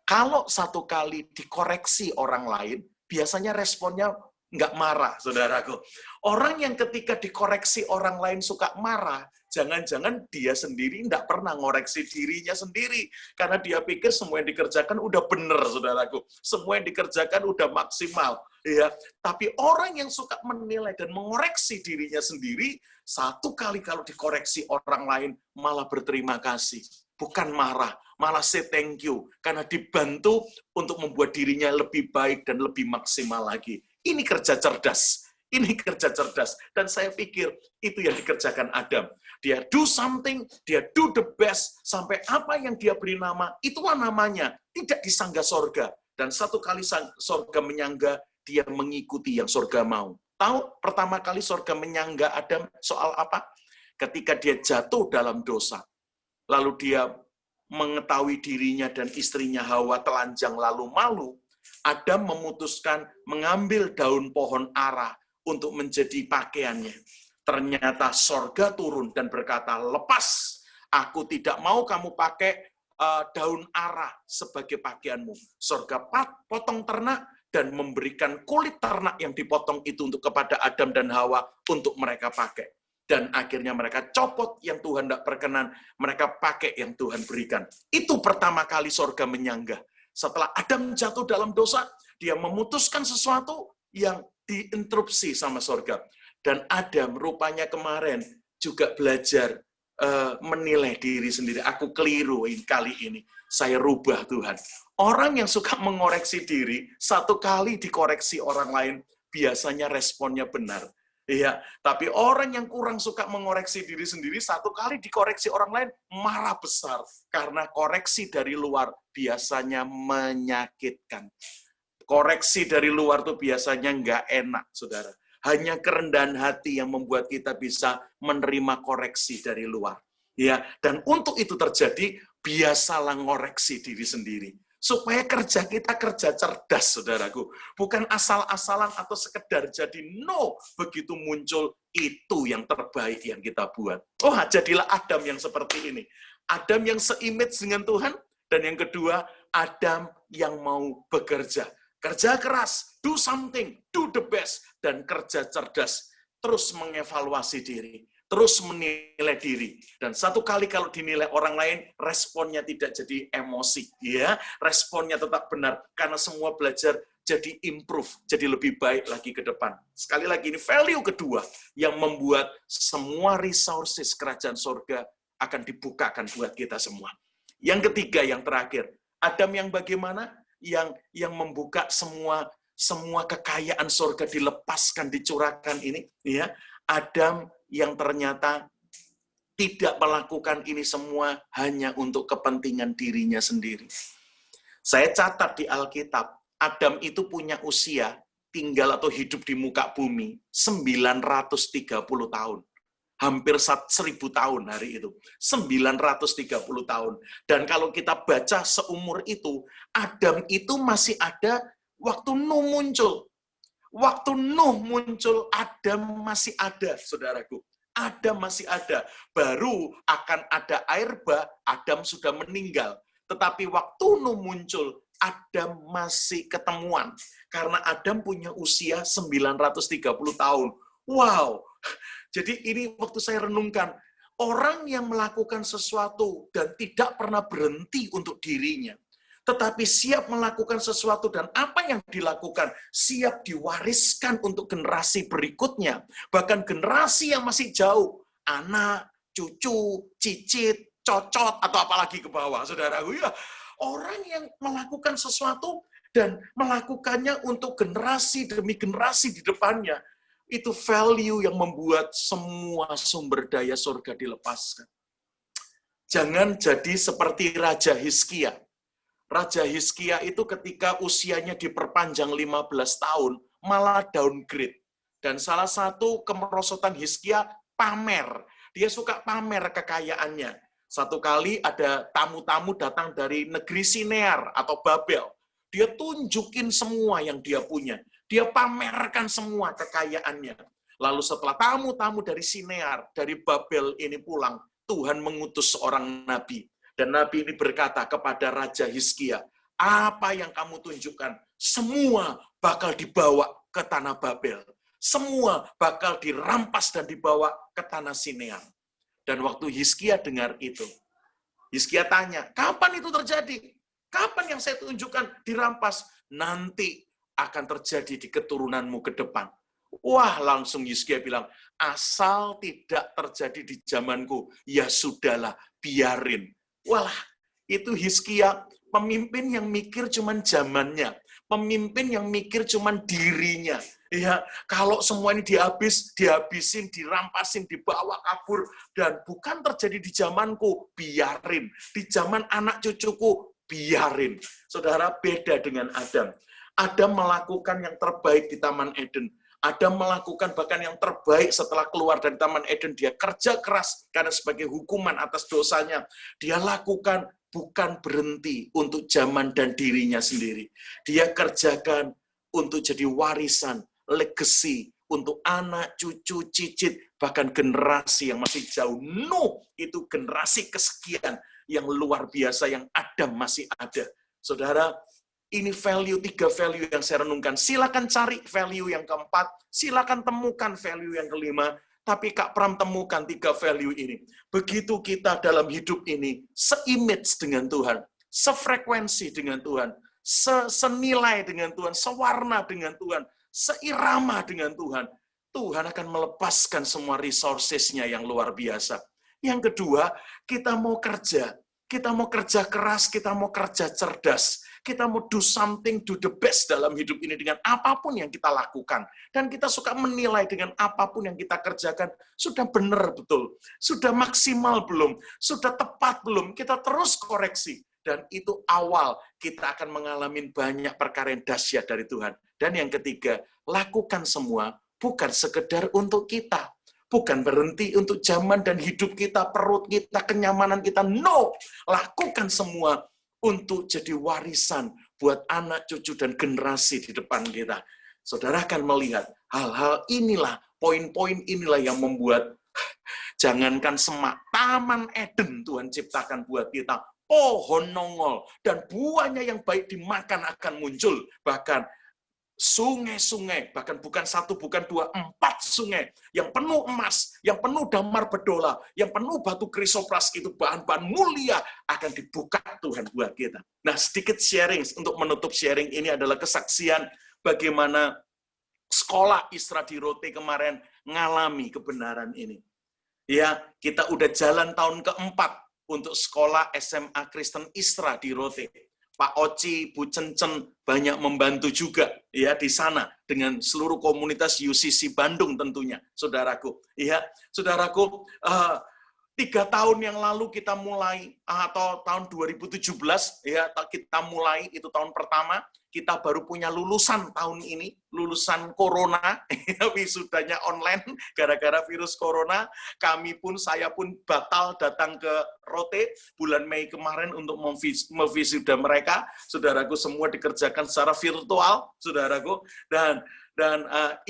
kalau satu kali dikoreksi orang lain, biasanya responnya nggak marah, saudaraku. Orang yang ketika dikoreksi orang lain suka marah, jangan-jangan dia sendiri nggak pernah ngoreksi dirinya sendiri. Karena dia pikir semua yang dikerjakan udah benar, saudaraku. Semua yang dikerjakan udah maksimal. Ya, tapi orang yang suka menilai dan mengoreksi dirinya sendiri, satu kali kalau dikoreksi orang lain, malah berterima kasih. Bukan marah, malah say thank you. Karena dibantu untuk membuat dirinya lebih baik dan lebih maksimal lagi. Ini kerja cerdas. Ini kerja cerdas. Dan saya pikir itu yang dikerjakan Adam. Dia do something, dia do the best, sampai apa yang dia beri nama, itulah namanya. Tidak disangga sorga. Dan satu kali sorga menyangga, dia mengikuti yang sorga mau. Tahu pertama kali sorga menyangga Adam soal apa? Ketika dia jatuh dalam dosa. Lalu dia mengetahui dirinya dan istrinya Hawa telanjang lalu malu, Adam memutuskan mengambil daun pohon ara untuk menjadi pakaiannya. Ternyata sorga turun dan berkata, lepas, aku tidak mau kamu pakai daun ara sebagai pakaianmu. Sorga potong ternak dan memberikan kulit ternak yang dipotong itu untuk kepada Adam dan Hawa untuk mereka pakai. Dan akhirnya mereka copot yang Tuhan tidak berkenan, mereka pakai yang Tuhan berikan. Itu pertama kali sorga menyangga. Setelah Adam jatuh dalam dosa, dia memutuskan sesuatu yang diinterupsi sama sorga. Dan Adam rupanya kemarin juga belajar menilai diri sendiri. Aku keliru kali ini. Saya rubah Tuhan. Orang yang suka mengoreksi diri, satu kali dikoreksi orang lain, biasanya responnya benar. Iya, tapi orang yang kurang suka mengoreksi diri sendiri, satu kali dikoreksi orang lain, marah besar. Karena koreksi dari luar biasanya menyakitkan. Koreksi dari luar tuh biasanya nggak enak, saudara. Hanya kerendahan hati yang membuat kita bisa menerima koreksi dari luar. Ya, dan untuk itu terjadi, biasalah ngoreksi diri sendiri. Supaya kerja kita kerja cerdas, saudaraku. Bukan asal-asalan atau sekedar jadi no. Begitu muncul, itu yang terbaik yang kita buat. Oh, jadilah Adam yang seperti ini. Adam yang se-image dengan Tuhan. Dan yang kedua, Adam yang mau bekerja. Kerja keras, do something, do the best. Dan kerja cerdas. Terus mengevaluasi diri. Terus menilai diri. Dan satu kali kalau dinilai orang lain, responnya tidak jadi emosi. Ya, responnya tetap benar. Karena semua belajar jadi improve, jadi lebih baik lagi ke depan. Sekali lagi, ini value kedua yang membuat semua resources kerajaan sorga akan dibukakan buat kita semua. Yang ketiga, yang terakhir, Adam yang bagaimana? Yang membuka semua kekayaan sorga dilepaskan, dicurahkan ini. Ya, Adam yang ternyata tidak melakukan ini semua hanya untuk kepentingan dirinya sendiri. Saya catat di Alkitab, Adam itu punya usia tinggal atau hidup di muka bumi 930 tahun. Hampir 1000 tahun hari itu. 930 tahun. Dan kalau kita baca seumur itu, Adam itu masih ada waktu Nuh muncul. Waktu Nuh muncul, Adam masih ada, saudaraku. Adam masih ada. Baru akan ada air bah, Adam sudah meninggal. Tetapi waktu Nuh muncul, Adam masih ketemuan. Karena Adam punya usia 930 tahun. Wow! Jadi ini waktu saya renungkan, orang yang melakukan sesuatu dan tidak pernah berhenti untuk dirinya, tetapi siap melakukan sesuatu dan apa yang dilakukan siap diwariskan untuk generasi berikutnya. Bahkan generasi yang masih jauh, anak, cucu, cicit, cocot, atau apalagi ke bawah, saudaraku. Ya, orang yang melakukan sesuatu dan melakukannya untuk generasi demi generasi di depannya, itu value yang membuat semua sumber daya surga dilepaskan. Jangan jadi seperti Raja Hizkia. Raja Hizkia itu ketika usianya diperpanjang 15 tahun, malah downgrade. Dan salah satu kemerosotan Hizkia pamer. Dia suka pamer kekayaannya. Satu kali ada tamu-tamu datang dari negeri Sinear atau Babel. Dia tunjukin semua yang dia punya. Dia pamerkan semua kekayaannya. Lalu setelah tamu-tamu dari Sinear, dari Babel ini pulang, Tuhan mengutus seorang nabi. Dan nabi ini berkata kepada Raja Hizkia, apa yang kamu tunjukkan, semua bakal dibawa ke tanah Babel. Semua bakal dirampas dan dibawa ke tanah Sinear. Dan waktu Hizkia dengar itu, Hizkia tanya, kapan itu terjadi? Kapan yang saya tunjukkan dirampas? Nanti akan terjadi di keturunanmu ke depan. Wah, langsung Hizkia bilang, asal tidak terjadi di zamanku, ya sudahlah, biarin. Walah, itu Hizkia, pemimpin yang mikir cuman zamannya, pemimpin yang mikir cuman dirinya. Ya, kalau semua ini dihabisin, dirampasin, dibawa kabur, dan bukan terjadi di zamanku, biarin. Di zaman anak cucuku, biarin. Saudara, beda dengan Adam. Adam melakukan yang terbaik di Taman Eden. Adam melakukan bahkan yang terbaik setelah keluar dari Taman Eden. Dia kerja keras karena sebagai hukuman atas dosanya. Dia lakukan bukan berhenti untuk zaman dan dirinya sendiri. Dia kerjakan untuk jadi warisan, legacy untuk anak, cucu, cicit, bahkan generasi yang masih jauh. Nuh, itu generasi kesekian yang luar biasa yang Adam masih ada. Saudara, ini value, 3 value yang saya renungkan. Silakan cari value yang keempat, silakan temukan value yang kelima, tapi Kak Pram temukan 3 value ini. Begitu kita dalam hidup ini se-image dengan Tuhan, sefrekuensi dengan Tuhan, senilai dengan Tuhan, sewarna dengan Tuhan, seirama dengan Tuhan, Tuhan akan melepaskan semua resources-nya yang luar biasa. Yang kedua, kita mau kerja keras, kita mau kerja cerdas, kita mau do something, do the best dalam hidup ini dengan apapun yang kita lakukan. Dan kita suka menilai dengan apapun yang kita kerjakan, sudah benar betul, sudah maksimal belum, sudah tepat belum, kita terus koreksi. Dan itu awal kita akan mengalami banyak perkara yang dahsyat dari Tuhan. Dan yang ketiga, lakukan semua bukan sekedar untuk kita. Bukan berhenti untuk zaman dan hidup kita, perut kita, kenyamanan kita. No! Lakukan semua untuk jadi warisan buat anak, cucu, dan generasi di depan kita. Saudara akan melihat hal-hal inilah, poin-poin inilah yang membuat jangankan semak, Taman Eden Tuhan ciptakan buat kita. Pohon nongol, dan buahnya yang baik dimakan akan muncul. Bahkan sungai-sungai, bahkan bukan 1, bukan 2, 4 sungai, yang penuh emas, yang penuh damar bedola, yang penuh batu krisopras, itu bahan-bahan mulia akan dibuka Tuhan buat kita. Nah, sedikit sharing, untuk menutup sharing ini adalah kesaksian bagaimana sekolah Isra di Rote kemarin ngalami kebenaran ini. Ya, kita udah jalan tahun keempat untuk sekolah SMA Kristen Isra di Rote. Pak Oci, Bu Cencen banyak membantu juga ya di sana dengan seluruh komunitas UCC Bandung tentunya, saudaraku. Ya, saudaraku, 3 tahun yang lalu kita mulai, atau tahun 2017 ya kita mulai, itu tahun pertama. Kita baru punya lulusan tahun ini, lulusan corona, wisudanya online, gara-gara virus corona. Saya pun batal datang ke Rote bulan Mei kemarin untuk memvisuda mereka. Saudaraku, semua dikerjakan secara virtual, saudaraku. Dan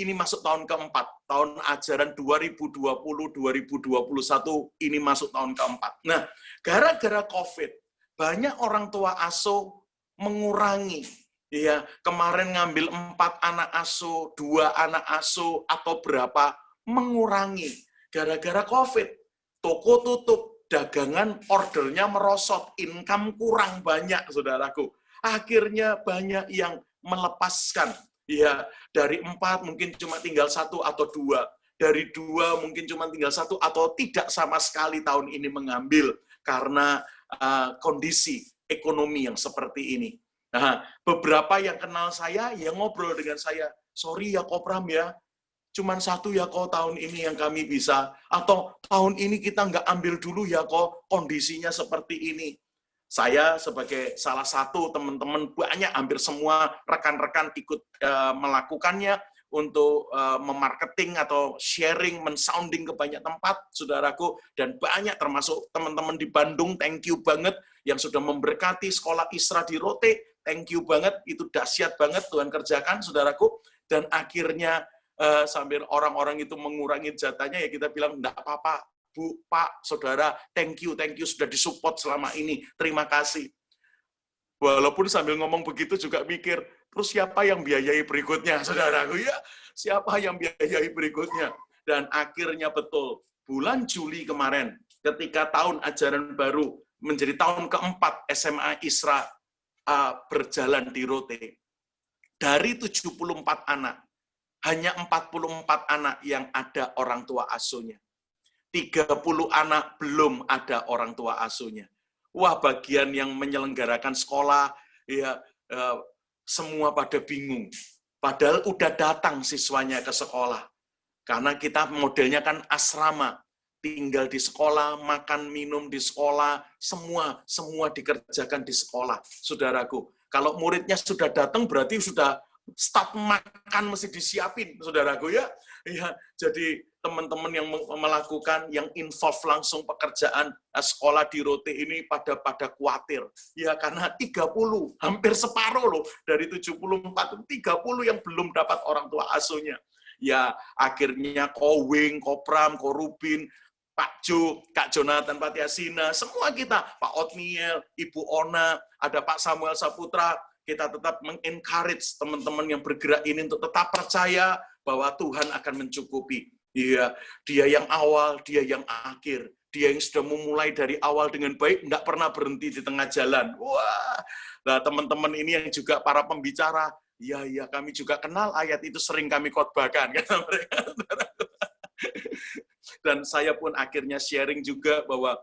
ini masuk tahun keempat, tahun ajaran 2020-2021, ini masuk tahun keempat. Nah, gara-gara COVID, banyak orang tua asuh mengurangi. Ya, kemarin ngambil 4 anak asuh, 2 anak asuh, atau berapa, mengurangi. Gara-gara COVID, toko tutup, dagangan ordernya merosot, income kurang banyak, saudaraku. Akhirnya banyak yang melepaskan. Ya, dari 4 mungkin cuma tinggal 1 atau 2. Dari 2 mungkin cuma tinggal 1 atau tidak sama sekali tahun ini mengambil karena kondisi ekonomi yang seperti ini. Nah, beberapa yang kenal saya, yang ngobrol dengan saya, sorry ya Kopram ya, cuman 1 ya kok tahun ini yang kami bisa, atau tahun ini kita nggak ambil dulu ya kok, kondisinya seperti ini. Saya sebagai salah satu teman-teman banyak, hampir semua rekan-rekan ikut melakukannya untuk memarketing atau sharing, mensounding ke banyak tempat, saudaraku, dan banyak termasuk teman-teman di Bandung, thank you banget yang sudah memberkati sekolah Isra di Rote, thank you banget, itu dahsyat banget Tuhan kerjakan, saudaraku, dan akhirnya sambil orang-orang itu mengurangi jatahnya, ya kita bilang, enggak apa-apa, Bu, Pak, Saudara, thank you sudah disupport selama ini, terima kasih. Walaupun sambil ngomong begitu juga mikir, terus siapa yang biayai berikutnya, saudaraku ya? Siapa yang biayai berikutnya? Dan akhirnya betul, bulan Juli kemarin, ketika tahun ajaran baru menjadi tahun keempat SMA Isra berjalan di Rote, dari 74 anak, hanya 44 anak yang ada orang tua asuhnya. 30 anak belum ada orang tua asuhnya. Wah, bagian yang menyelenggarakan sekolah, ya semua pada bingung. Padahal udah datang siswanya ke sekolah. Karena kita modelnya kan asrama. Tinggal di sekolah, makan, minum di sekolah, semua dikerjakan di sekolah, saudaraku. Kalau muridnya sudah datang, berarti sudah start makan mesti disiapin, saudaraku ya. Ya, jadi teman-teman yang melakukan, yang involve langsung pekerjaan sekolah di Rote ini pada khawatir. Ya, karena 30, hampir separuh loh, dari 74, 30 yang belum dapat orang tua asuhnya. Ya, akhirnya Kowing, Kopram, Korubin, Pak Jo, Kak Jonathan Patiasina, semua kita, Pak Otniel, Ibu Ona, ada Pak Samuel Saputra, kita tetap mengencourage teman-teman yang bergerak ini untuk tetap percaya bahwa Tuhan akan mencukupi. Iya, dia yang awal, dia yang akhir. Dia yang sudah memulai dari awal dengan baik, enggak pernah berhenti di tengah jalan. Wah, nah teman-teman ini yang juga para pembicara, ya kami juga kenal ayat itu, sering kami khotbahkan, kata mereka. Dan saya pun akhirnya sharing juga bahwa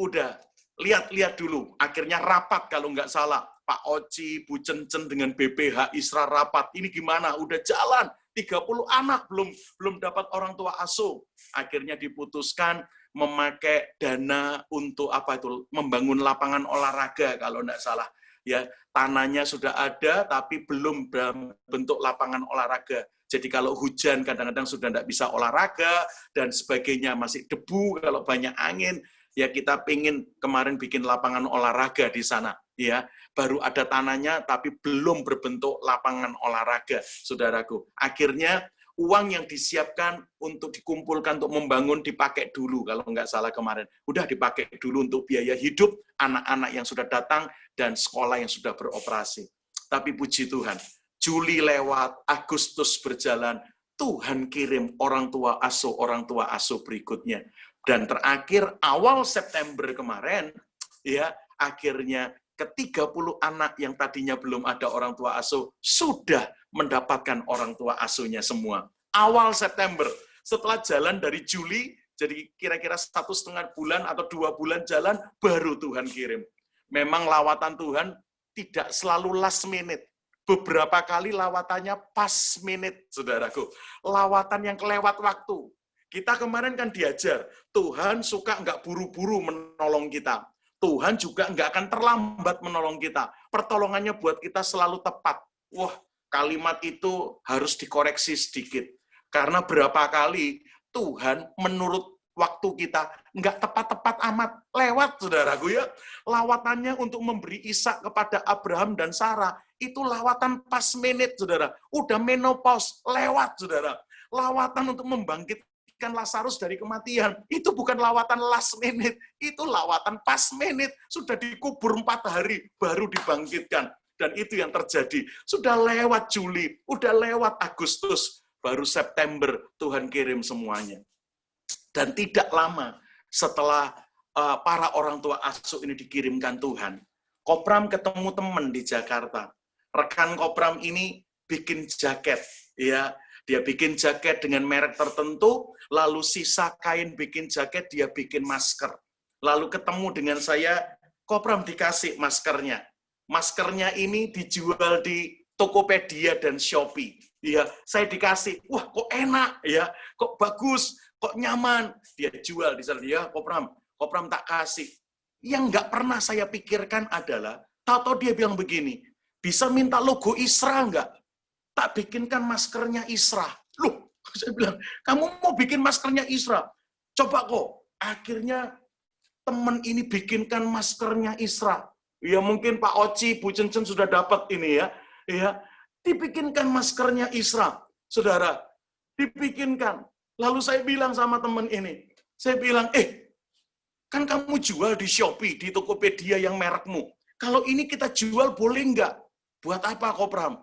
udah, lihat dulu, akhirnya rapat kalau nggak salah, Pak Oci, Bu Cencen dengan BPH Isra rapat, ini gimana? Udah jalan, 30 anak belum dapat orang tua asuh. Akhirnya diputuskan memakai dana untuk apa itu? Membangun lapangan olahraga kalau nggak salah. Ya, tanahnya sudah ada tapi belum dalam bentuk lapangan olahraga. Jadi kalau hujan kadang-kadang sudah tidak bisa olahraga dan sebagainya, masih debu kalau banyak angin. Ya kita pengen kemarin bikin lapangan olahraga di sana, ya baru ada tanahnya tapi belum berbentuk lapangan olahraga, saudaraku. Akhirnya uang yang disiapkan untuk dikumpulkan untuk membangun dipakai dulu kalau nggak salah kemarin, udah dipakai dulu untuk biaya hidup anak-anak yang sudah datang dan sekolah yang sudah beroperasi. Tapi puji Tuhan, Juli lewat, Agustus berjalan, Tuhan kirim orang tua asuh berikutnya. Dan terakhir awal September kemarin, ya akhirnya ke-30 anak yang tadinya belum ada orang tua asuh sudah mendapatkan orang tua asuhnya semua. Awal September, setelah jalan dari Juli, jadi kira-kira 1,5 bulan atau 2 bulan jalan, baru Tuhan kirim. Memang lawatan Tuhan tidak selalu last minute. Beberapa kali lawatannya pas minute, saudaraku. Lawatan yang kelewat waktu. Kita kemarin kan diajar, Tuhan suka nggak buru-buru menolong kita. Tuhan juga nggak akan terlambat menolong kita. Pertolongannya buat kita selalu tepat. Wah, kalimat itu harus dikoreksi sedikit. Karena berapa kali Tuhan menurut waktu kita nggak tepat-tepat amat. Lewat, saudaraku ya. Lawatannya untuk memberi Ishak kepada Abraham dan Sarah, itu lawatan pas menit, saudara. Udah menopause, lewat, saudara. Lawatan untuk membangkitkan Lazarus dari kematian, itu bukan lawatan last minute, itu lawatan pas minute, sudah dikubur 4 hari, baru dibangkitkan. Dan itu yang terjadi. Sudah lewat Juli, udah lewat Agustus, baru September Tuhan kirim semuanya. Dan tidak lama setelah para orang tua asuh ini dikirimkan Tuhan, Kopram ketemu teman di Jakarta. Rekan Kopram ini bikin jaket, ya. Dia bikin jaket dengan merek tertentu, lalu sisa kain bikin jaket, dia bikin masker. Lalu ketemu dengan saya, Kopram dikasih maskernya. Maskernya ini dijual di Tokopedia dan Shopee. Ya, saya dikasih, wah kok enak, ya, kok bagus, kok nyaman. Dia jual di sana, ya Kopram tak kasih. Yang nggak pernah saya pikirkan adalah, tahu-tahu dia bilang begini, bisa minta logo Isra nggak? Tak bikinkan maskernya Isra. Loh, saya bilang, kamu mau bikin maskernya Isra? Coba kok. Akhirnya teman ini bikinkan maskernya Isra. Ya mungkin Pak Oci, Bu Cencen sudah dapat ini ya. Ya, dibikinkan maskernya Isra. Saudara, dibikinkan. Lalu saya bilang sama teman ini, saya bilang, kan kamu jual di Shopee, di Tokopedia yang merekmu. Kalau ini kita jual boleh nggak? Buat apa, Kopram?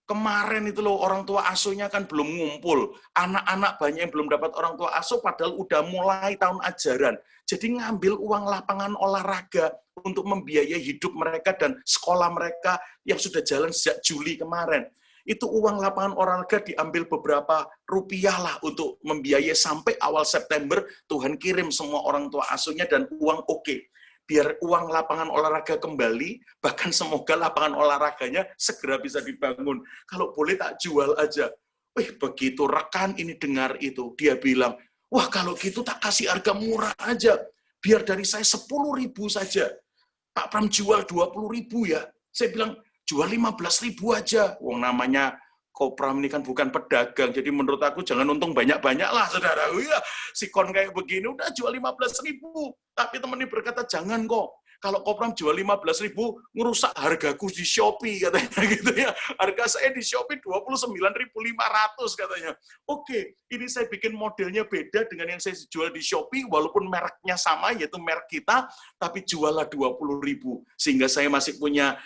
Kemarin itu loh, orang tua asuhnya kan belum ngumpul. Anak-anak banyak yang belum dapat orang tua asuh, padahal udah mulai tahun ajaran. Jadi ngambil uang lapangan olahraga untuk membiayai hidup mereka dan sekolah mereka yang sudah jalan sejak Juli kemarin. Itu uang lapangan olahraga diambil beberapa rupiah lah untuk membiayai sampai awal September, Tuhan kirim semua orang tua asuhnya dan uang oke. Biar uang lapangan olahraga kembali, bahkan semoga lapangan olahraganya segera bisa dibangun. Kalau boleh tak jual aja. Begitu rekan ini dengar itu, dia bilang, wah kalau gitu tak kasih harga murah aja. Biar dari saya 10.000 saja. Pak Pram jual 20.000 ya. Saya bilang, jual 15.000 aja. Wong namanya Kopram ini kan bukan pedagang, jadi menurut aku jangan untung banyak-banyak lah, saudara. Ya, sikon kayak begini, udah jual 15.000. Tapi teman ini berkata, jangan kok. Kalau Kopram jual 15.000, ngerusak hargaku di Shopee, katanya gitu ya. Harga saya di Shopee 29.500, katanya. Oke, ini saya bikin modelnya beda dengan yang saya jual di Shopee, walaupun mereknya sama, yaitu merek kita, tapi juallah 20.000. Sehingga saya masih punya,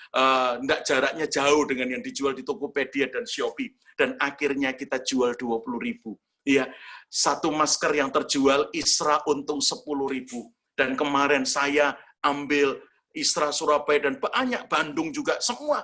enggak jaraknya jauh dengan yang dijual di Tokopedia dan Shopee. Dan akhirnya kita jual 20.000. Ya, satu masker yang terjual, Isra untung 10.000. Dan kemarin saya ambil Isra Surabaya dan banyak Bandung juga, semua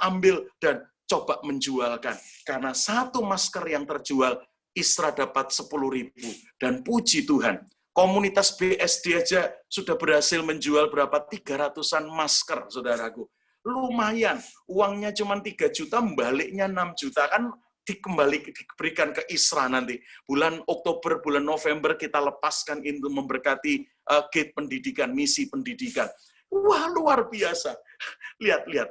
ambil dan coba menjualkan. Karena satu masker yang terjual, Isra dapat 10.000. Dan puji Tuhan, komunitas BSD aja sudah berhasil menjual berapa? 300-an masker, saudaraku. Lumayan, uangnya cuma 3 juta, baliknya 6 juta. Kan diberikan ke Isra nanti. Bulan Oktober, bulan November kita lepaskan itu memberkati gate pendidikan, misi pendidikan. Wah, luar biasa. Lihat.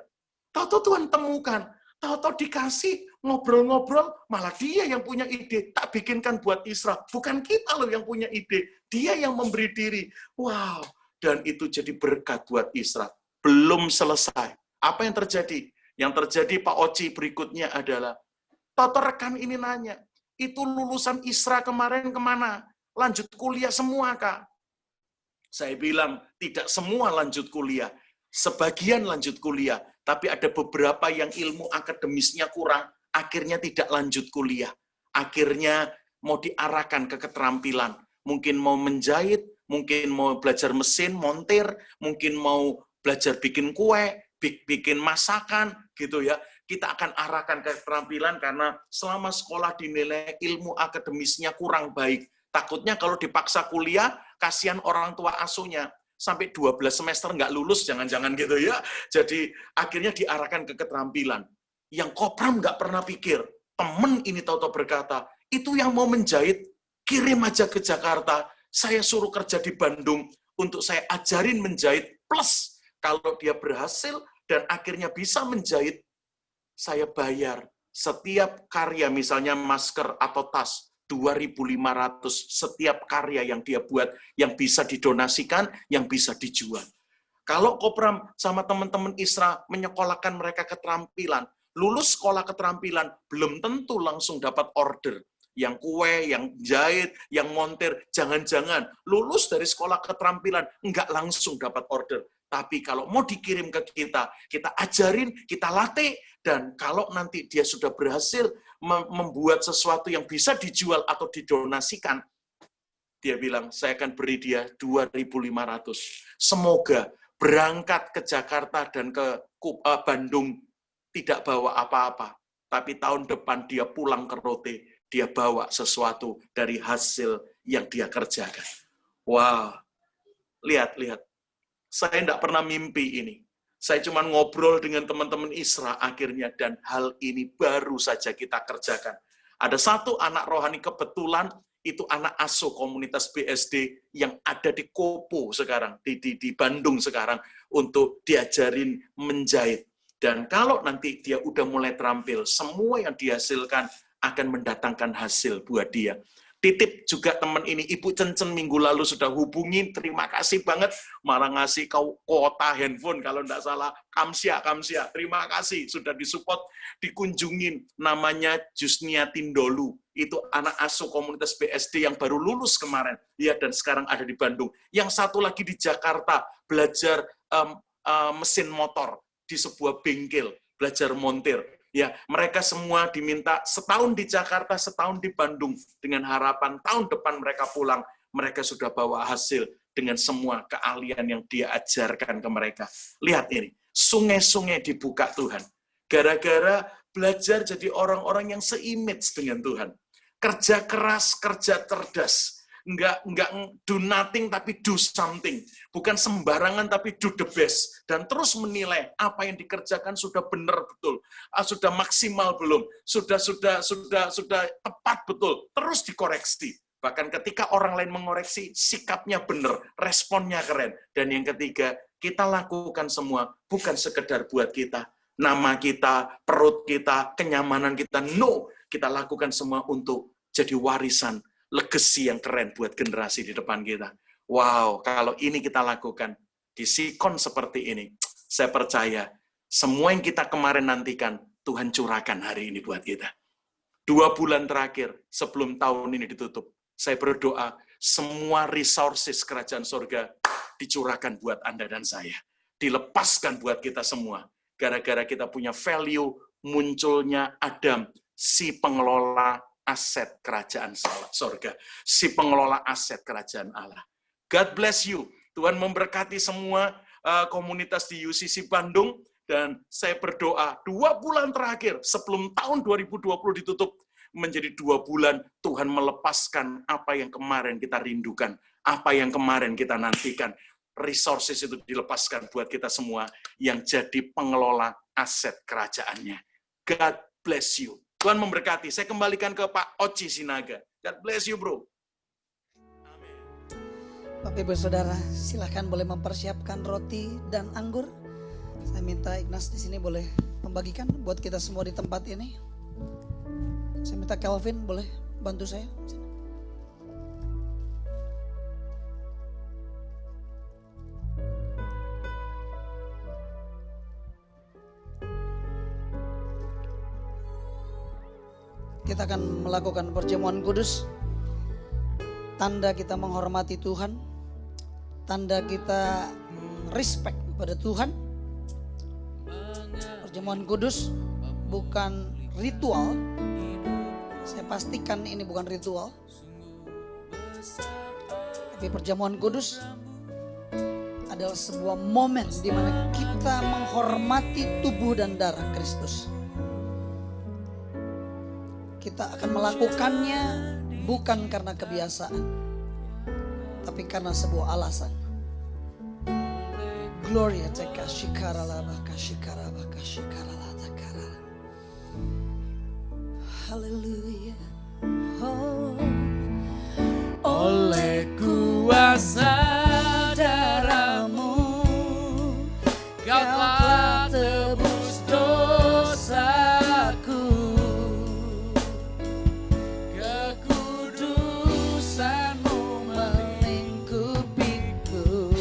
Tahu-tahu Tuhan temukan. Tahu-tahu dikasih, ngobrol-ngobrol, malah dia yang punya ide. Tak bikinkan buat Isra. Bukan kita loh yang punya ide. Dia yang memberi diri. Wow. Dan itu jadi berkat buat Isra. Belum selesai. Apa yang terjadi? Yang terjadi Pak Oci berikutnya adalah, tahu-tahu rekan ini nanya, itu lulusan Isra kemarin kemana? Lanjut kuliah semua, Kak. Saya bilang, tidak semua lanjut kuliah. Sebagian lanjut kuliah, tapi ada beberapa yang ilmu akademisnya kurang, akhirnya tidak lanjut kuliah. Akhirnya mau diarahkan ke keterampilan. Mungkin mau menjahit, mungkin mau belajar mesin, montir, mungkin mau belajar bikin kue, bikin masakan, gitu ya. Kita akan arahkan ke keterampilan karena selama sekolah dinilai ilmu akademisnya kurang baik. Takutnya kalau dipaksa kuliah, kasihan orang tua asuhnya. Sampai 12 semester nggak lulus, jangan-jangan gitu ya. Jadi akhirnya diarahkan ke keterampilan. Yang Kopram nggak pernah pikir, temen ini tahu-tahu berkata, itu yang mau menjahit, kirim aja ke Jakarta. Saya suruh kerja di Bandung untuk saya ajarin menjahit. Plus, kalau dia berhasil dan akhirnya bisa menjahit, saya bayar setiap karya, misalnya masker atau tas, 2.500 setiap karya yang dia buat, yang bisa didonasikan, yang bisa dijual. Kalau Kopram sama teman-teman Isra menyekolahkan mereka keterampilan, lulus sekolah keterampilan, belum tentu langsung dapat order. Yang kue, yang jahit, yang montir, jangan-jangan lulus dari sekolah keterampilan, enggak langsung dapat order. Tapi kalau mau dikirim ke kita ajarin, kita latih, dan kalau nanti dia sudah berhasil membuat sesuatu yang bisa dijual atau didonasikan, dia bilang, saya akan beri dia 2.500. Semoga berangkat ke Jakarta dan ke Bandung tidak bawa apa-apa, tapi tahun depan dia pulang ke Rote, dia bawa sesuatu dari hasil yang dia kerjakan. Wow, lihat. Saya tidak pernah mimpi ini. Saya cuma ngobrol dengan teman-teman Isra akhirnya, dan hal ini baru saja kita kerjakan. Ada satu anak rohani kebetulan itu anak asuh komunitas BSD yang ada di Kopo sekarang, di Bandung sekarang, untuk diajarin menjahit. Dan kalau nanti dia udah mulai terampil, semua yang dihasilkan akan mendatangkan hasil buat dia. Titip juga teman ini, Ibu Cencen minggu lalu sudah hubungin, terima kasih banget, malah ngasih kuota handphone, kalau enggak salah, Kamsia, terima kasih, sudah disupport, dikunjungin, namanya Jusnia Tindolu, itu anak asuh komunitas BSD yang baru lulus kemarin, ya, dan sekarang ada di Bandung. Yang satu lagi di Jakarta, belajar mesin motor, di sebuah bengkel, belajar montir. Ya, mereka semua diminta setahun di Jakarta, setahun di Bandung, dengan harapan tahun depan mereka pulang, mereka sudah bawa hasil dengan semua keahlian yang dia ajarkan ke mereka. Lihat ini, sungai-sungai dibuka Tuhan. Gara-gara belajar jadi orang-orang yang se-image dengan Tuhan. Kerja keras, kerja cerdas. Enggak do nothing tapi do something. Bukan sembarangan tapi do the best. Dan terus menilai apa yang dikerjakan sudah benar betul. Sudah maksimal belum. Sudah tepat betul. Terus dikoreksi. Bahkan ketika orang lain mengoreksi, sikapnya benar, responnya keren. Dan yang ketiga, kita lakukan semua bukan sekedar buat kita. Nama kita, perut kita, kenyamanan kita. No, kita lakukan semua untuk jadi warisan legacy yang keren buat generasi di depan kita. Wow, kalau ini kita lakukan di sikon seperti ini, saya percaya semua yang kita kemarin nantikan, Tuhan curahkan hari ini buat kita. 2 bulan terakhir sebelum tahun ini ditutup, saya berdoa semua resources kerajaan surga dicurahkan buat Anda dan saya. Dilepaskan buat kita semua. Gara-gara kita punya value, munculnya Adam, si pengelola aset kerajaan surga, si pengelola aset kerajaan Allah. God bless you. Tuhan memberkati semua komunitas di UCC Bandung, dan saya berdoa 2 bulan terakhir sebelum tahun 2020 ditutup menjadi 2 bulan Tuhan melepaskan apa yang kemarin kita rindukan, apa yang kemarin kita nantikan. Resources itu dilepaskan buat kita semua yang jadi pengelola aset kerajaannya. God bless you. Tuhan memberkati. Saya kembalikan ke Pak Oci Sinaga. God bless you, bro. Amin. Bapak Ibu Saudara, silahkan boleh mempersiapkan roti dan anggur. Saya minta Ignas di sini boleh membagikan buat kita semua di tempat ini. Saya minta Kelvin boleh bantu saya. Kita akan melakukan perjamuan kudus. Tanda kita menghormati Tuhan. Tanda kita respect kepada Tuhan. Perjamuan kudus bukan ritual. Saya pastikan ini bukan ritual. Tapi perjamuan kudus adalah sebuah momen di mana kita menghormati tubuh dan darah Kristus. Kita akan melakukannya bukan karena kebiasaan, tapi karena sebuah alasan. Gloria te kashikara laba kashikara ba kashikara la takara. Haleluya. Oh. Oleh kuasa darahmu, kau telah tebus dosaku. Kekudusanmu melingkupiku,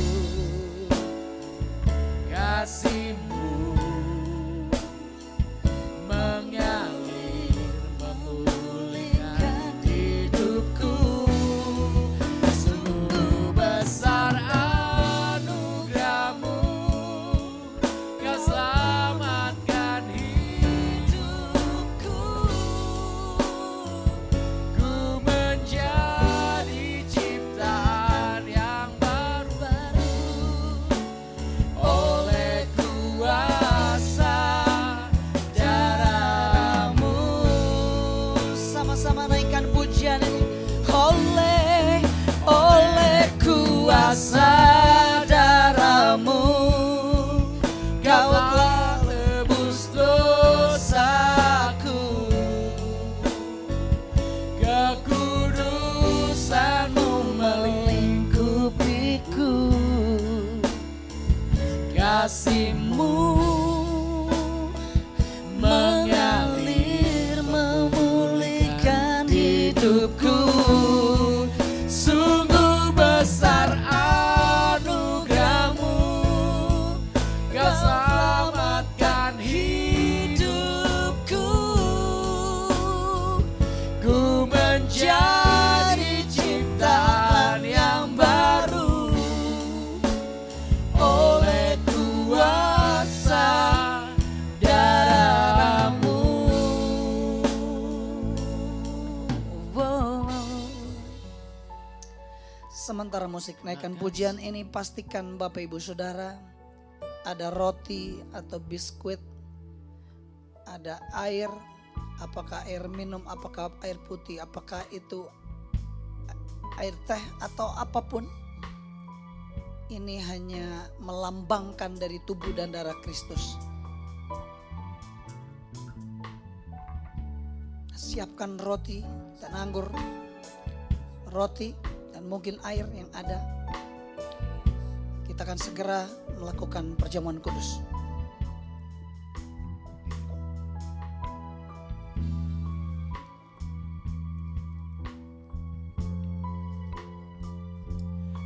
kasihmu mengalir memulihkan diri. kasih-Mu mengalir memulihkan hidupku. Sungguh besar anugerah-Mu, Kau selamatkan Hidupku ku menjadi ciptaan yang baru oleh kuasa darah-Mu. Wow. Sementara musik naikkan pujian ini, pastikan Bapak Ibu Saudara ada roti atau biskuit, ada air, apakah air minum, apakah air putih, apakah itu air teh atau apapun. Ini hanya melambangkan dari tubuh dan darah Kristus. Siapkan roti dan anggur, roti dan mungkin air yang ada. Kita akan segera melakukan perjamuan kudus.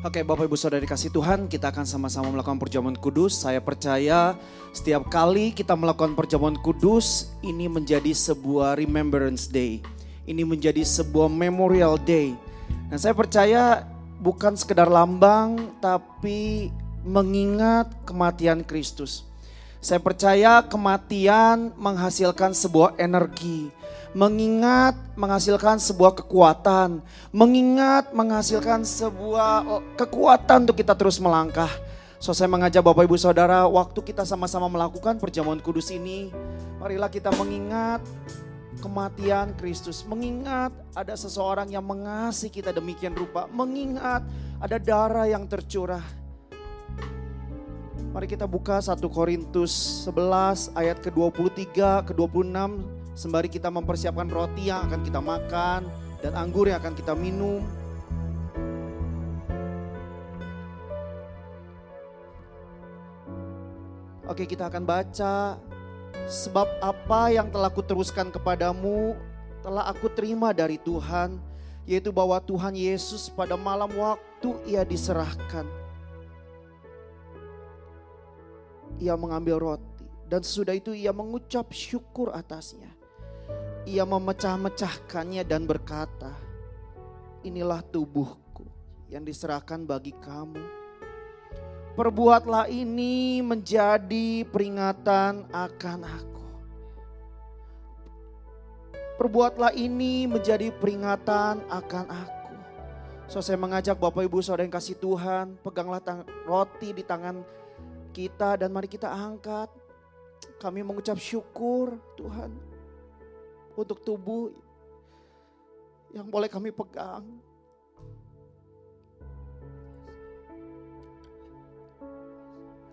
Oke, Bapak Ibu Saudara dikasih Tuhan, kita akan sama-sama melakukan perjamuan kudus. Saya percaya setiap kali kita melakukan perjamuan kudus, ini menjadi sebuah remembrance day. Ini menjadi sebuah memorial day. Dan saya percaya bukan sekedar lambang, tapi mengingat kematian Kristus. Saya percaya kematian menghasilkan sebuah energi. Mengingat menghasilkan sebuah kekuatan. Mengingat menghasilkan sebuah kekuatan untuk kita terus melangkah. So saya mengajak Bapak Ibu Saudara, waktu kita sama-sama melakukan perjamuan kudus ini, marilah kita mengingat kematian Kristus. Mengingat ada seseorang yang mengasihi kita demikian rupa. Mengingat ada darah yang tercurah. Mari kita buka 1 Korintus 11 ayat ke-23, ke-26. Sembari kita mempersiapkan roti yang akan kita makan dan anggur yang akan kita minum. Oke, kita akan baca. Sebab apa yang telah kuteruskan kepadamu telah aku terima dari Tuhan, yaitu bahwa Tuhan Yesus pada malam waktu Ia diserahkan, Ia mengambil roti dan sesudah itu Ia mengucap syukur atasnya. Ia memecah-mecahkannya dan berkata, inilah tubuhku yang diserahkan bagi kamu. Perbuatlah ini menjadi peringatan akan aku. Perbuatlah ini menjadi peringatan akan aku. So saya mengajak Bapak Ibu Saudara yang kasih Tuhan, peganglah roti di tangan kita dan mari kita angkat. Kami mengucap syukur Tuhan untuk tubuh yang boleh kami pegang.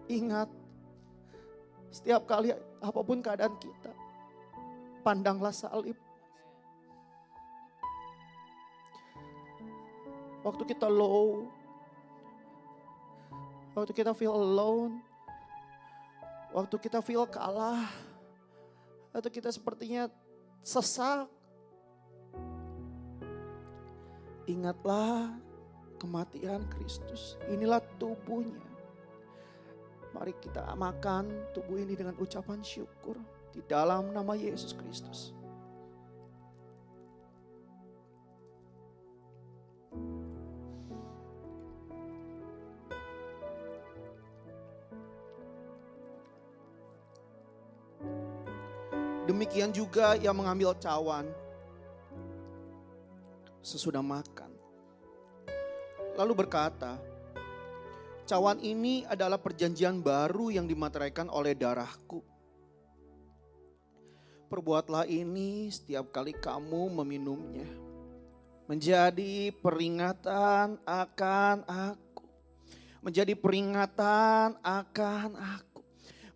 Ingat, setiap kali apapun keadaan kita, pandanglah salib. Waktu kita low, waktu kita feel alone, waktu kita feel kalah, atau kita sepertinya sesak, ingatlah kematian Kristus. Inilah tubuhnya. Mari kita makan tubuh ini dengan ucapan syukur di dalam nama Yesus Kristus. Demikian juga ia mengambil cawan sesudah makan. Lalu berkata, cawan ini adalah perjanjian baru yang dimateraikan oleh darahku. Perbuatlah ini setiap kali kamu meminumnya, menjadi peringatan akan aku. Menjadi peringatan akan aku.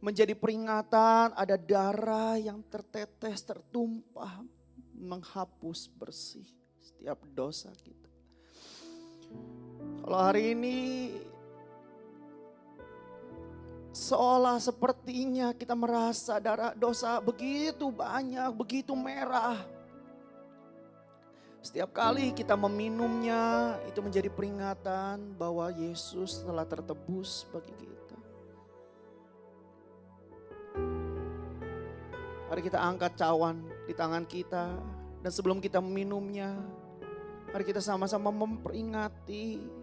Menjadi peringatan ada darah yang tertetes, tertumpah, menghapus bersih setiap dosa kita. Kalau hari ini seolah sepertinya kita merasa darah dosa begitu banyak, begitu merah. Setiap kali kita meminumnya, itu menjadi peringatan bahwa Yesus telah tertebus bagi kita. Mari kita angkat cawan di tangan kita, dan sebelum kita meminumnya, mari kita sama-sama memperingati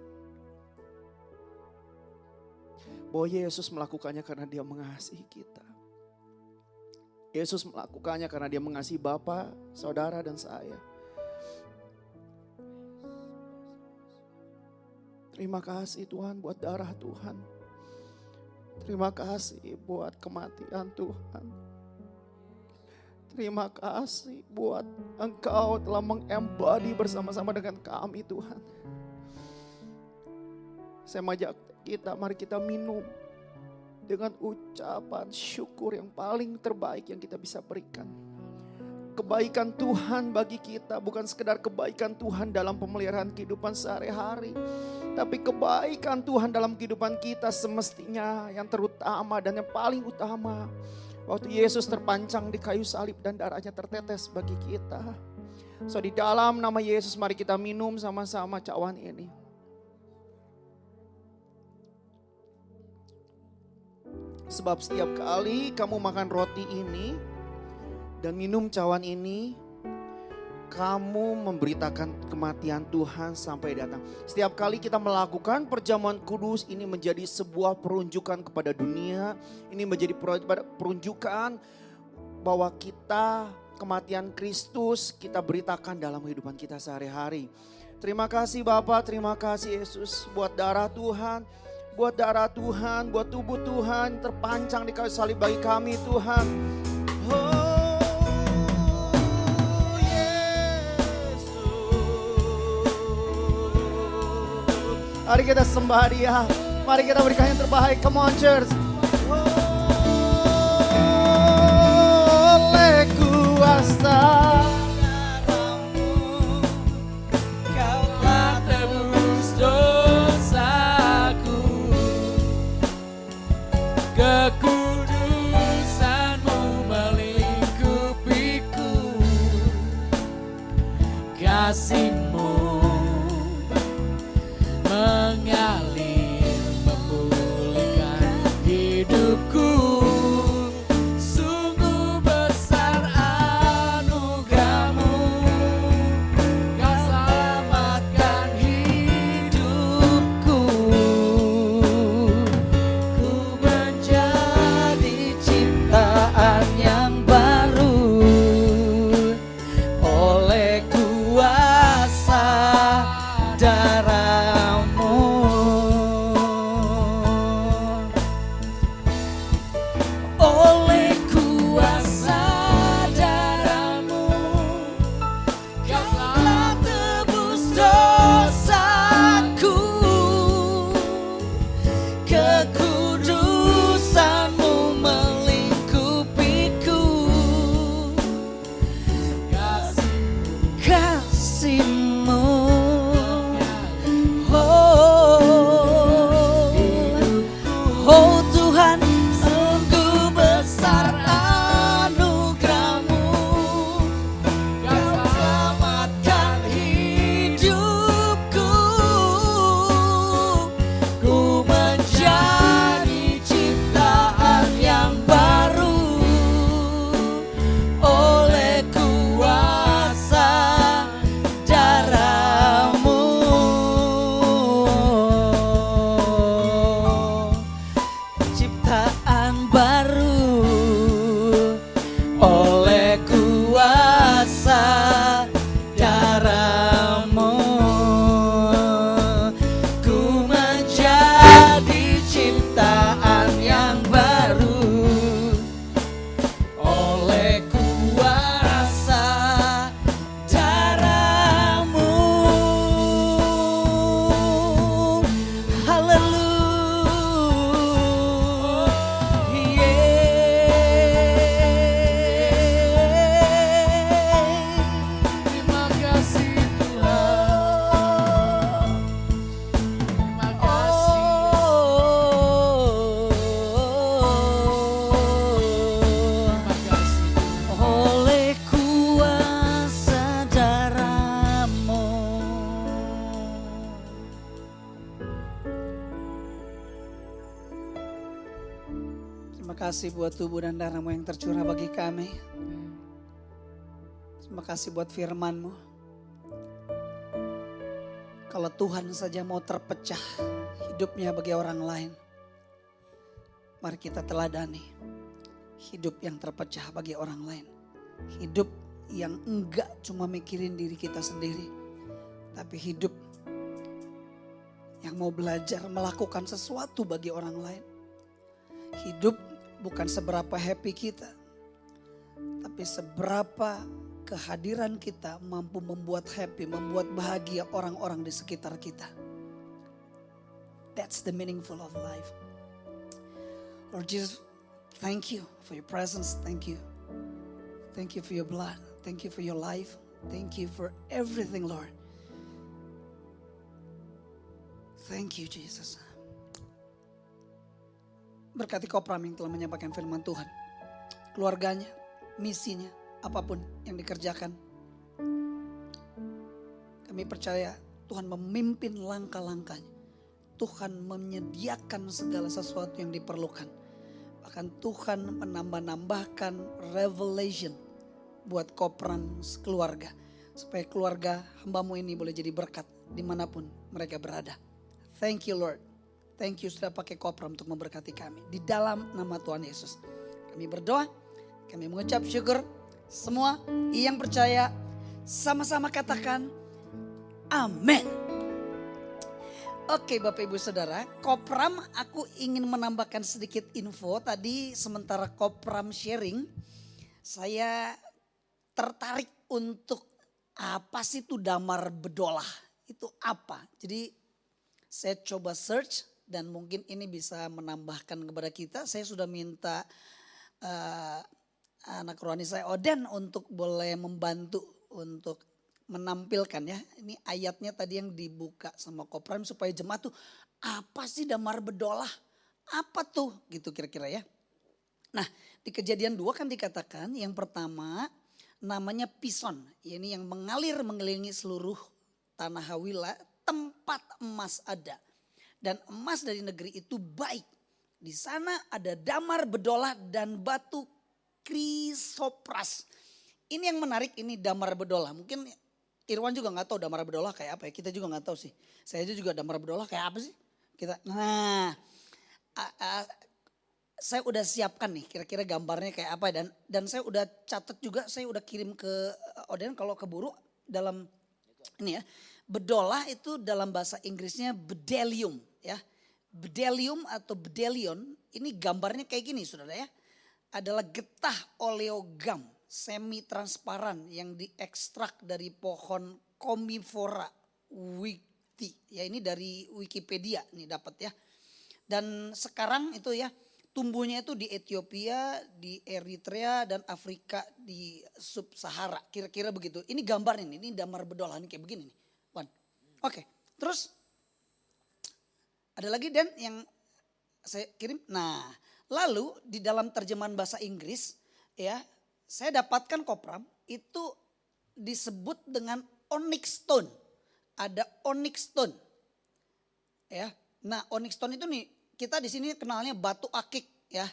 bahwa Yesus melakukannya karena Dia mengasihi kita. Yesus melakukannya karena Dia mengasihi Bapa, saudara, dan saya. Terima kasih Tuhan buat darah Tuhan. Terima kasih buat kematian Tuhan. Terima kasih buat Engkau telah mengembadi bersama-sama dengan kami Tuhan. Saya mengajak kita, mari kita minum dengan ucapan syukur yang paling terbaik yang kita bisa berikan. Kebaikan Tuhan bagi kita bukan sekedar kebaikan Tuhan dalam pemeliharaan kehidupan sehari-hari, tapi kebaikan Tuhan dalam kehidupan kita semestinya yang terutama dan yang paling utama. Waktu Yesus terpancang di kayu salib dan darahnya tertetes bagi kita. So di dalam nama Yesus mari kita minum sama-sama cawan ini. Sebab setiap kali kamu makan roti ini dan minum cawan ini, kamu memberitakan kematian Tuhan sampai datang. Setiap kali kita melakukan perjamuan kudus, ini menjadi sebuah perunjukan kepada dunia. Ini menjadi perunjukan bahwa kita, kematian Kristus, kita beritakan dalam kehidupan kita sehari-hari. Terima kasih Bapa, terima kasih Yesus buat darah Tuhan. Buat darah Tuhan, buat tubuh Tuhan terpancang di kayu salib bagi kami Tuhan. Oh Yesus. Mari kita sembah Dia. Mari kita berikan yang terbaik. Come on church. Oleh kuasa kekudusanmu melingkupiku, kasihmu mengalir memulihkan hidupku. Sungguh besar anugerahmu, kau selamatkan hidupku. Ku menjadi ciptaan yang baru oleh kuasa darah-Mu. kasih buat tubuh dan darah-Mu yang tercurah bagi kami. Terima kasih buat firman-Mu. Kalau Tuhan saja mau terpecah hidupnya bagi orang lain, mari kita teladani hidup yang terpecah bagi orang lain. Hidup yang enggak cuma mikirin diri kita sendiri, tapi hidup yang mau belajar melakukan sesuatu bagi orang lain. Hidup bukan seberapa happy kita, tapi seberapa kehadiran kita mampu membuat happy, membuat bahagia orang-orang di sekitar kita. That's the meaningful of life. Lord Jesus, thank you for your presence. Thank you. Thank you for your blood. Thank you for your life. Thank you for everything, Lord. Thank you, Jesus. Berkati Kopram yang telah menyampaikan firman Tuhan. Keluarganya, misinya, apapun yang dikerjakan. Kami percaya Tuhan memimpin langkah-langkahnya. Tuhan menyediakan segala sesuatu yang diperlukan. Bahkan Tuhan menambah-nambahkan revelation buat Kopram keluarga. Supaya keluarga hamba-Mu ini boleh jadi berkat dimanapun mereka berada. Thank you Lord. Thank you sudah pakai Kopram untuk memberkati kami. Di dalam nama Tuhan Yesus. Kami berdoa, kami mengucap syukur. Semua yang percaya sama-sama katakan amin. Oke Bapak Ibu Saudara, Kopram aku ingin menambahkan sedikit info. Tadi sementara Kopram sharing, saya tertarik untuk apa sih itu damar bedolah? Itu apa? Jadi saya coba search dan mungkin ini bisa menambahkan kepada kita. Saya sudah minta anak rohani saya Oden untuk boleh membantu untuk menampilkan ya. Ini ayatnya tadi yang dibuka sama Kopram supaya jemaat tuh apa sih damar bedolah? Apa tuh gitu kira-kira ya. Nah di Kejadian 2 kan dikatakan yang pertama namanya Pison. Ini yang mengalir mengelilingi seluruh tanah Hawila tempat emas ada. Dan emas dari negeri itu baik. Di sana ada damar bedolah dan batu krisopras. Ini yang menarik, ini damar bedolah. Mungkin Irwan juga nggak tahu damar bedolah kayak apa ya. Kita juga nggak tahu sih. Saya aja juga damar bedolah kayak apa sih? Saya udah siapkan nih kira-kira gambarnya kayak apa dan saya udah catat juga, saya udah kirim ke Oden kalau keburu dalam ini ya. Bedolah itu dalam bahasa Inggrisnya bdellium ya. Bdellium atau bdellion ini gambarnya kayak gini saudara ya. Adalah getah oleogam semi transparan yang diekstrak dari pohon Commiphora witi. Ya ini dari Wikipedia nih dapat ya. Dan sekarang itu ya tumbuhnya itu di Ethiopia, di Eritrea dan Afrika di sub-Sahara. Kira-kira begitu. Ini gambar ini damar bedolah ini kayak begini nih. Oke, terus ada lagi dan yang saya kirim. Nah, lalu di dalam terjemahan bahasa Inggris ya, saya dapatkan Kopram itu disebut dengan onyx stone. Ada onyx stone. Ya. Nah, onyx stone itu nih kita di sini kenalnya batu akik ya.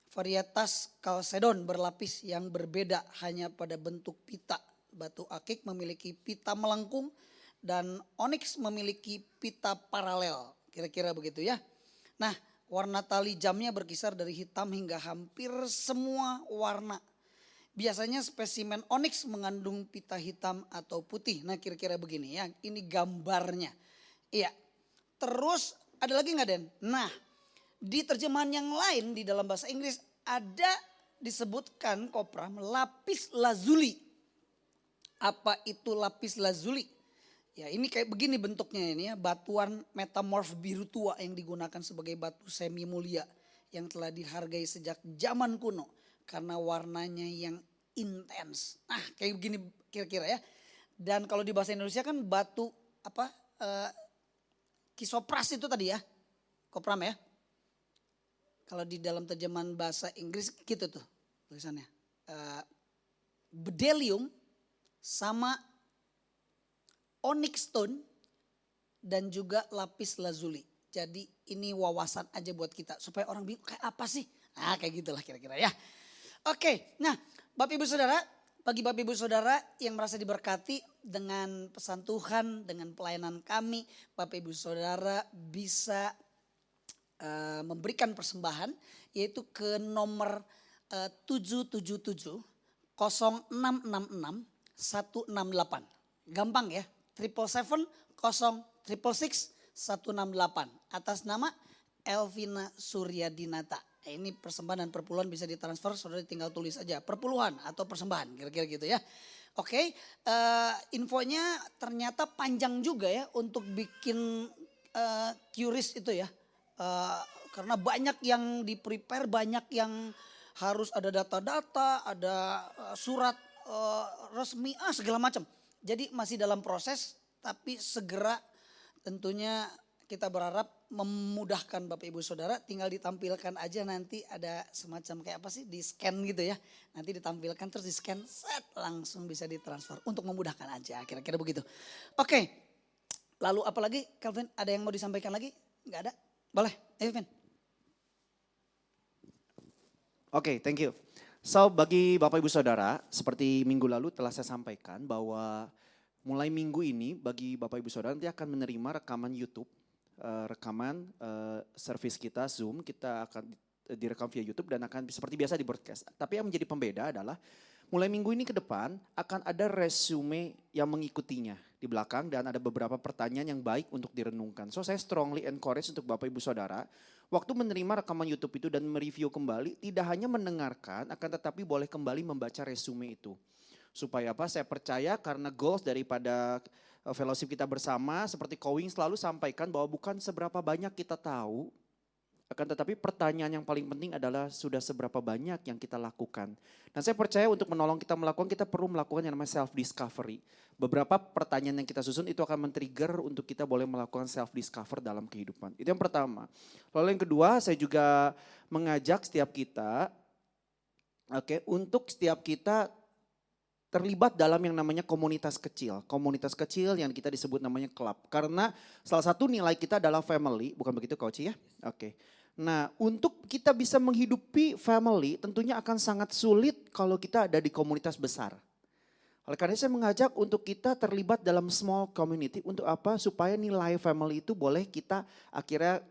Varietas Chalcedon berlapis yang berbeda hanya pada bentuk pita. Batu akik memiliki pita melengkung dan onyx memiliki pita paralel. Kira-kira begitu ya. Nah, warna tali jamnya berkisar dari hitam hingga hampir semua warna. Biasanya spesimen onyx mengandung pita hitam atau putih. Nah, kira-kira begini ya. Ini gambarnya. Iya. Terus ada lagi nggak Den? Nah, di terjemahan yang lain di dalam bahasa Inggris ada disebutkan Kopram lapis lazuli. Apa itu lapis lazuli? Ya ini kayak begini bentuknya ini ya. Batuan metamorf biru tua yang digunakan sebagai batu semi mulia. Yang telah dihargai sejak zaman kuno. Karena warnanya yang intens. Nah kayak begini kira-kira ya. Dan kalau di bahasa Indonesia kan batu apa kisopras itu tadi ya. Kopram ya. Kalau di dalam terjemahan bahasa Inggris gitu tuh tulisannya. Bdellium sama onyx stone dan juga lapis lazuli. Jadi ini wawasan aja buat kita supaya orang bingung kayak apa sih? Nah kayak gitulah kira-kira ya. Oke, nah Bapak Ibu Saudara, bagi Bapak Ibu Saudara yang merasa diberkati dengan pesan Tuhan, dengan pelayanan kami, Bapak Ibu Saudara bisa memberikan persembahan yaitu ke nomor 777 0666 168. Gampang ya, 777 0666 168 atas nama Elvina Suryadinata. Ini persembahan dan perpuluhan bisa ditransfer, saudara tinggal tulis aja perpuluhan atau persembahan kira-kira gitu ya. Oke, infonya ternyata panjang juga ya untuk bikin QRIS itu ya. Karena banyak yang di prepare, banyak yang harus ada data-data, ada surat resmi, segala macam. Jadi masih dalam proses, tapi segera tentunya kita berharap memudahkan Bapak Ibu Saudara, tinggal ditampilkan aja nanti ada semacam kayak apa sih, di scan gitu ya. Nanti ditampilkan terus di scan, set langsung bisa ditransfer untuk memudahkan aja, kira-kira begitu. Oke, lalu apa lagi Calvin, ada yang mau disampaikan lagi? Enggak ada? Boleh, Calvin. Oke, thank you. So bagi Bapak Ibu Saudara, seperti minggu lalu telah saya sampaikan bahwa mulai minggu ini bagi Bapak Ibu Saudara nanti akan menerima rekaman YouTube, rekaman service kita Zoom, kita akan direkam via YouTube dan akan seperti biasa di broadcast. Tapi yang menjadi pembeda adalah mulai minggu ini ke depan akan ada resume yang mengikutinya di belakang dan ada beberapa pertanyaan yang baik untuk direnungkan. So saya strongly encourage untuk Bapak Ibu Saudara, waktu menerima rekaman YouTube itu dan mereview kembali, tidak hanya mendengarkan, akan tetapi boleh kembali membaca resume itu. Supaya apa? Saya percaya karena goals daripada fellowship kita bersama, seperti Kowing selalu sampaikan bahwa bukan seberapa banyak kita tahu, akan tetapi pertanyaan yang paling penting adalah sudah seberapa banyak yang kita lakukan. Dan saya percaya untuk menolong kita melakukan, kita perlu melakukan yang namanya self-discovery. Beberapa pertanyaan yang kita susun itu akan men-trigger untuk kita boleh melakukan self-discover dalam kehidupan. Itu yang pertama. Lalu yang kedua, saya juga mengajak setiap kita, untuk setiap kita terlibat dalam yang namanya komunitas kecil. Komunitas kecil yang kita disebut namanya club. Karena salah satu nilai kita adalah family, bukan begitu Coach ya? Oke. Nah, untuk kita bisa menghidupi family tentunya akan sangat sulit kalau kita ada di komunitas besar. Oleh karena itu saya mengajak untuk kita terlibat dalam small community. Untuk apa? Supaya nilai family itu boleh kita akhirnya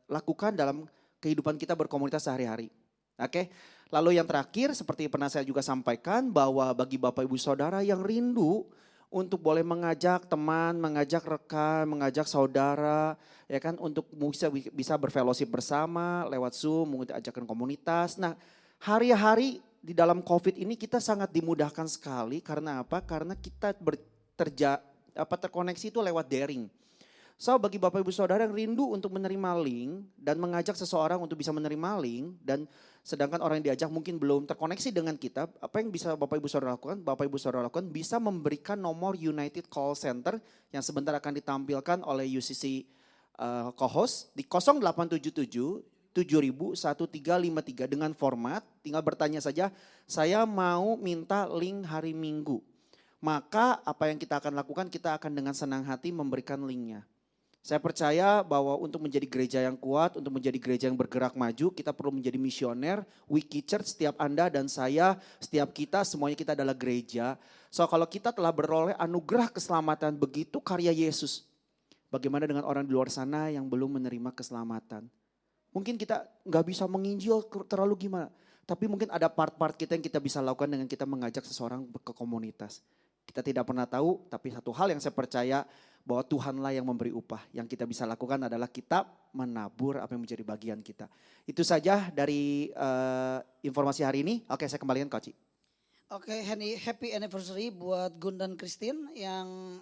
lakukan dalam kehidupan kita berkomunitas sehari-hari. Oke. Lalu yang terakhir seperti pernah saya juga sampaikan bahwa bagi Bapak Ibu Saudara yang rindu untuk boleh mengajak teman, mengajak rekan, mengajak saudara, ya kan, untuk bisa berfellowship bersama lewat Zoom, mungkin ajakan komunitas. Nah, hari-hari di dalam COVID ini kita sangat dimudahkan sekali karena apa? Karena kita terkoneksi itu lewat daring. So bagi Bapak Ibu Saudara yang rindu untuk menerima link dan mengajak seseorang untuk bisa menerima link dan sedangkan orang yang diajak mungkin belum terkoneksi dengan kita, apa yang bisa Bapak Ibu Saudara lakukan? Bapak Ibu Saudara lakukan bisa memberikan nomor United Call Center yang sebentar akan ditampilkan oleh UCC co-host di 0877 70001353 dengan format tinggal bertanya saja, saya mau minta link hari Minggu. Maka apa yang kita akan lakukan, kita akan dengan senang hati memberikan linknya. Saya percaya bahwa untuk menjadi gereja yang kuat, untuk menjadi gereja yang bergerak maju, kita perlu menjadi misioner. Wiki Church, setiap Anda dan saya, setiap kita, semuanya kita adalah gereja. So kalau kita telah beroleh anugerah keselamatan, begitu karya Yesus. Bagaimana dengan orang di luar sana yang belum menerima keselamatan? Mungkin kita nggak bisa menginjil terlalu gimana. Tapi mungkin ada part-part kita yang kita bisa lakukan dengan kita mengajak seseorang ke komunitas. Kita tidak pernah tahu, tapi satu hal yang saya percaya bahwa Tuhanlah yang memberi upah. Yang kita bisa lakukan adalah kita menabur apa yang menjadi bagian kita. Itu saja dari informasi hari ini. Oke, saya kembalikan Coach. Oke, happy anniversary buat Gun dan Christine yang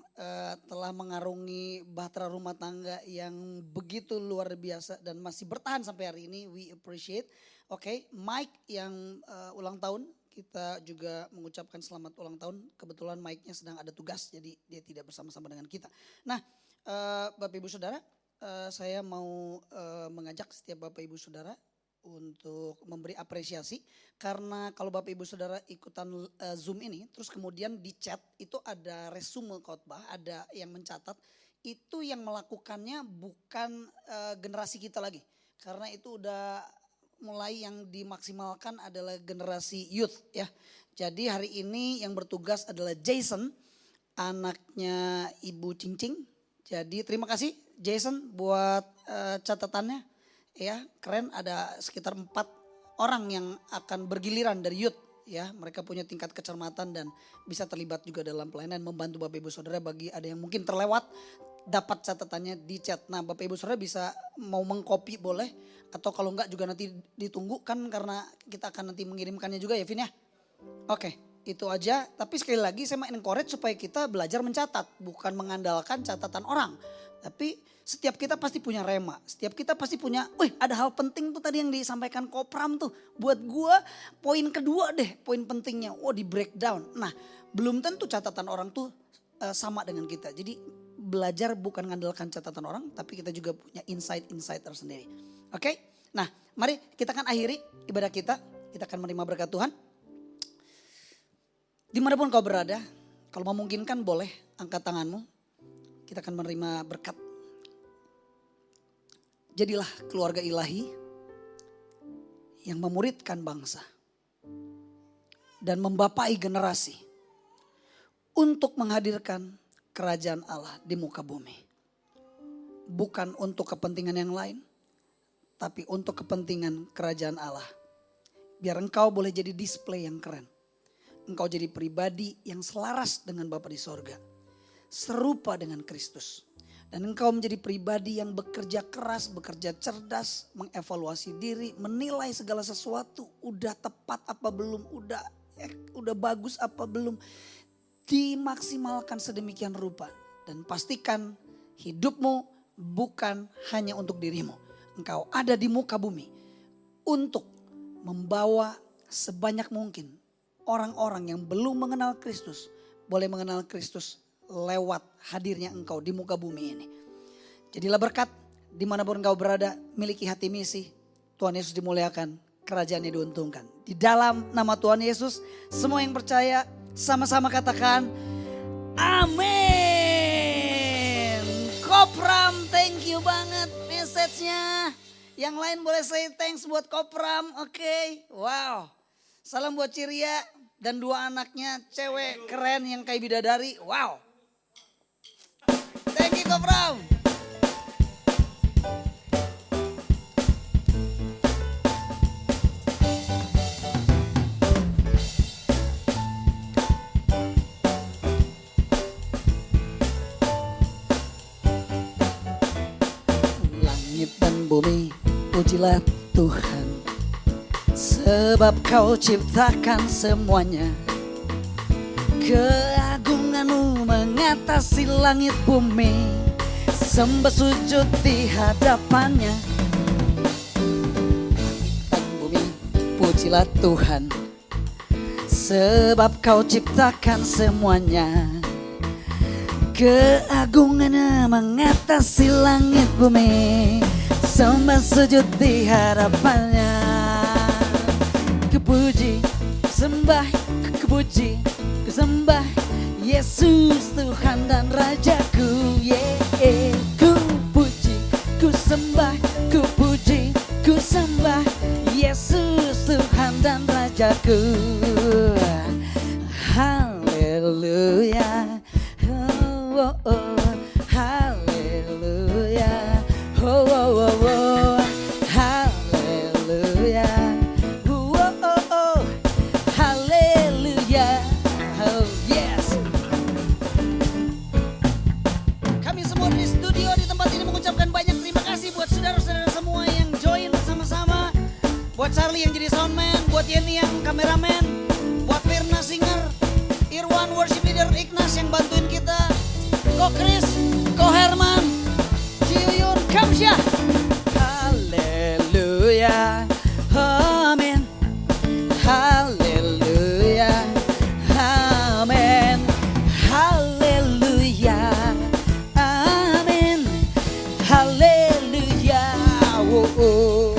telah mengarungi bahtera rumah tangga yang begitu luar biasa dan masih bertahan sampai hari ini. We appreciate. Oke, Mike yang ulang tahun, kita juga mengucapkan selamat ulang tahun. Kebetulan Mike-nya sedang ada tugas, jadi dia tidak bersama-sama dengan kita. Nah, Bapak Ibu Saudara, saya mau mengajak setiap Bapak Ibu Saudara untuk memberi apresiasi. Karena kalau Bapak Ibu Saudara ikutan Zoom ini, terus kemudian di chat itu ada resume khotbah, ada yang mencatat. Itu yang melakukannya bukan generasi kita lagi. Karena itu udah mulai yang dimaksimalkan adalah generasi youth ya. Jadi hari ini yang bertugas adalah Jason, anaknya Ibu Cincing. Jadi terima kasih Jason buat catatannya ya, keren, ada sekitar 4 orang yang akan bergiliran dari youth ya. Mereka punya tingkat kecermatan dan bisa terlibat juga dalam pelayanan, membantu Bapak Ibu Saudara. Bagi ada yang mungkin terlewat, dapat catatannya di chat. Nah Bapak Ibu Saudara bisa mau mengcopy boleh, atau kalau enggak juga nanti ditunggu kan, karena kita akan nanti mengirimkannya juga ya Vin ya. Oke, itu aja. Tapi sekali lagi saya mau encourage supaya kita belajar mencatat, bukan mengandalkan catatan orang. Tapi setiap kita pasti punya rema, setiap kita pasti punya, ada hal penting tuh tadi yang disampaikan Kopram tuh. Buat gua poin kedua deh, poin pentingnya, di breakdown. Nah belum tentu catatan orang tuh sama dengan kita. Jadi belajar bukan mengandalkan catatan orang, tapi kita juga punya insight-insight tersendiri. Oke, nah mari kita akan akhiri ibadah kita akan menerima berkat Tuhan. Dimanapun kau berada, kalau memungkinkan boleh angkat tanganmu. Kita akan menerima berkat. Jadilah keluarga ilahi yang memuridkan bangsa dan membapai generasi untuk menghadirkan kerajaan Allah di muka bumi. Bukan untuk kepentingan yang lain, tapi untuk kepentingan kerajaan Allah. Biar engkau boleh jadi display yang keren. Engkau jadi pribadi yang selaras dengan Bapa di sorga. Serupa dengan Kristus. Dan engkau menjadi pribadi yang bekerja keras, bekerja cerdas, mengevaluasi diri, menilai segala sesuatu. Udah tepat apa belum, udah bagus apa belum. Dimaksimalkan sedemikian rupa. Dan pastikan hidupmu bukan hanya untuk dirimu. Engkau ada di muka bumi untuk membawa sebanyak mungkin orang-orang yang belum mengenal Kristus boleh mengenal Kristus lewat hadirnya engkau di muka bumi ini. Jadilah berkat dimanapun engkau berada, miliki hati misi. Tuhan Yesus dimuliakan, kerajaannya diuntungkan. Di dalam nama Tuhan Yesus, semua yang percaya sama-sama katakan amin. Kopram, thank you banget message-nya. Yang lain boleh say thanks buat Kopram, oke. Wow. Salam buat Ciria dan 2 anaknya cewek keren yang kayak bidadari. Wow. Thank you Kopram. Langit dan bumi, pujilah Tuhan. Sebab kau ciptakan semuanya. Keagunganmu mengatasi langit bumi. Sembah sujud di hadapannya. Langit dan bumi, pujilah Tuhan. Sebab kau ciptakan semuanya. Keagungannya mengatasi langit bumi. Sembah sujud di hadapannya. Kepuji, sembah, kepuji, sembah Yesus Tuhan dan Rajaku. Ku puji, ku sembah, ku puji, ku sembah Yesus Tuhan dan Rajaku. Haleluya, oh, oh, oh. Haleluya, oh, oh, oh, oh. Haleluya. Buat Charlie yang jadi soundman, buat Yeni yang kameramen, buat Firna singer, Irwan worship leader, Ignas yang bantuin kita, Ko Chris, Ko Herman, Ciyuyun, Kamsyah. Haleluya, amin. Haleluya, amin. Haleluya, amin. Haleluya, oh, oh.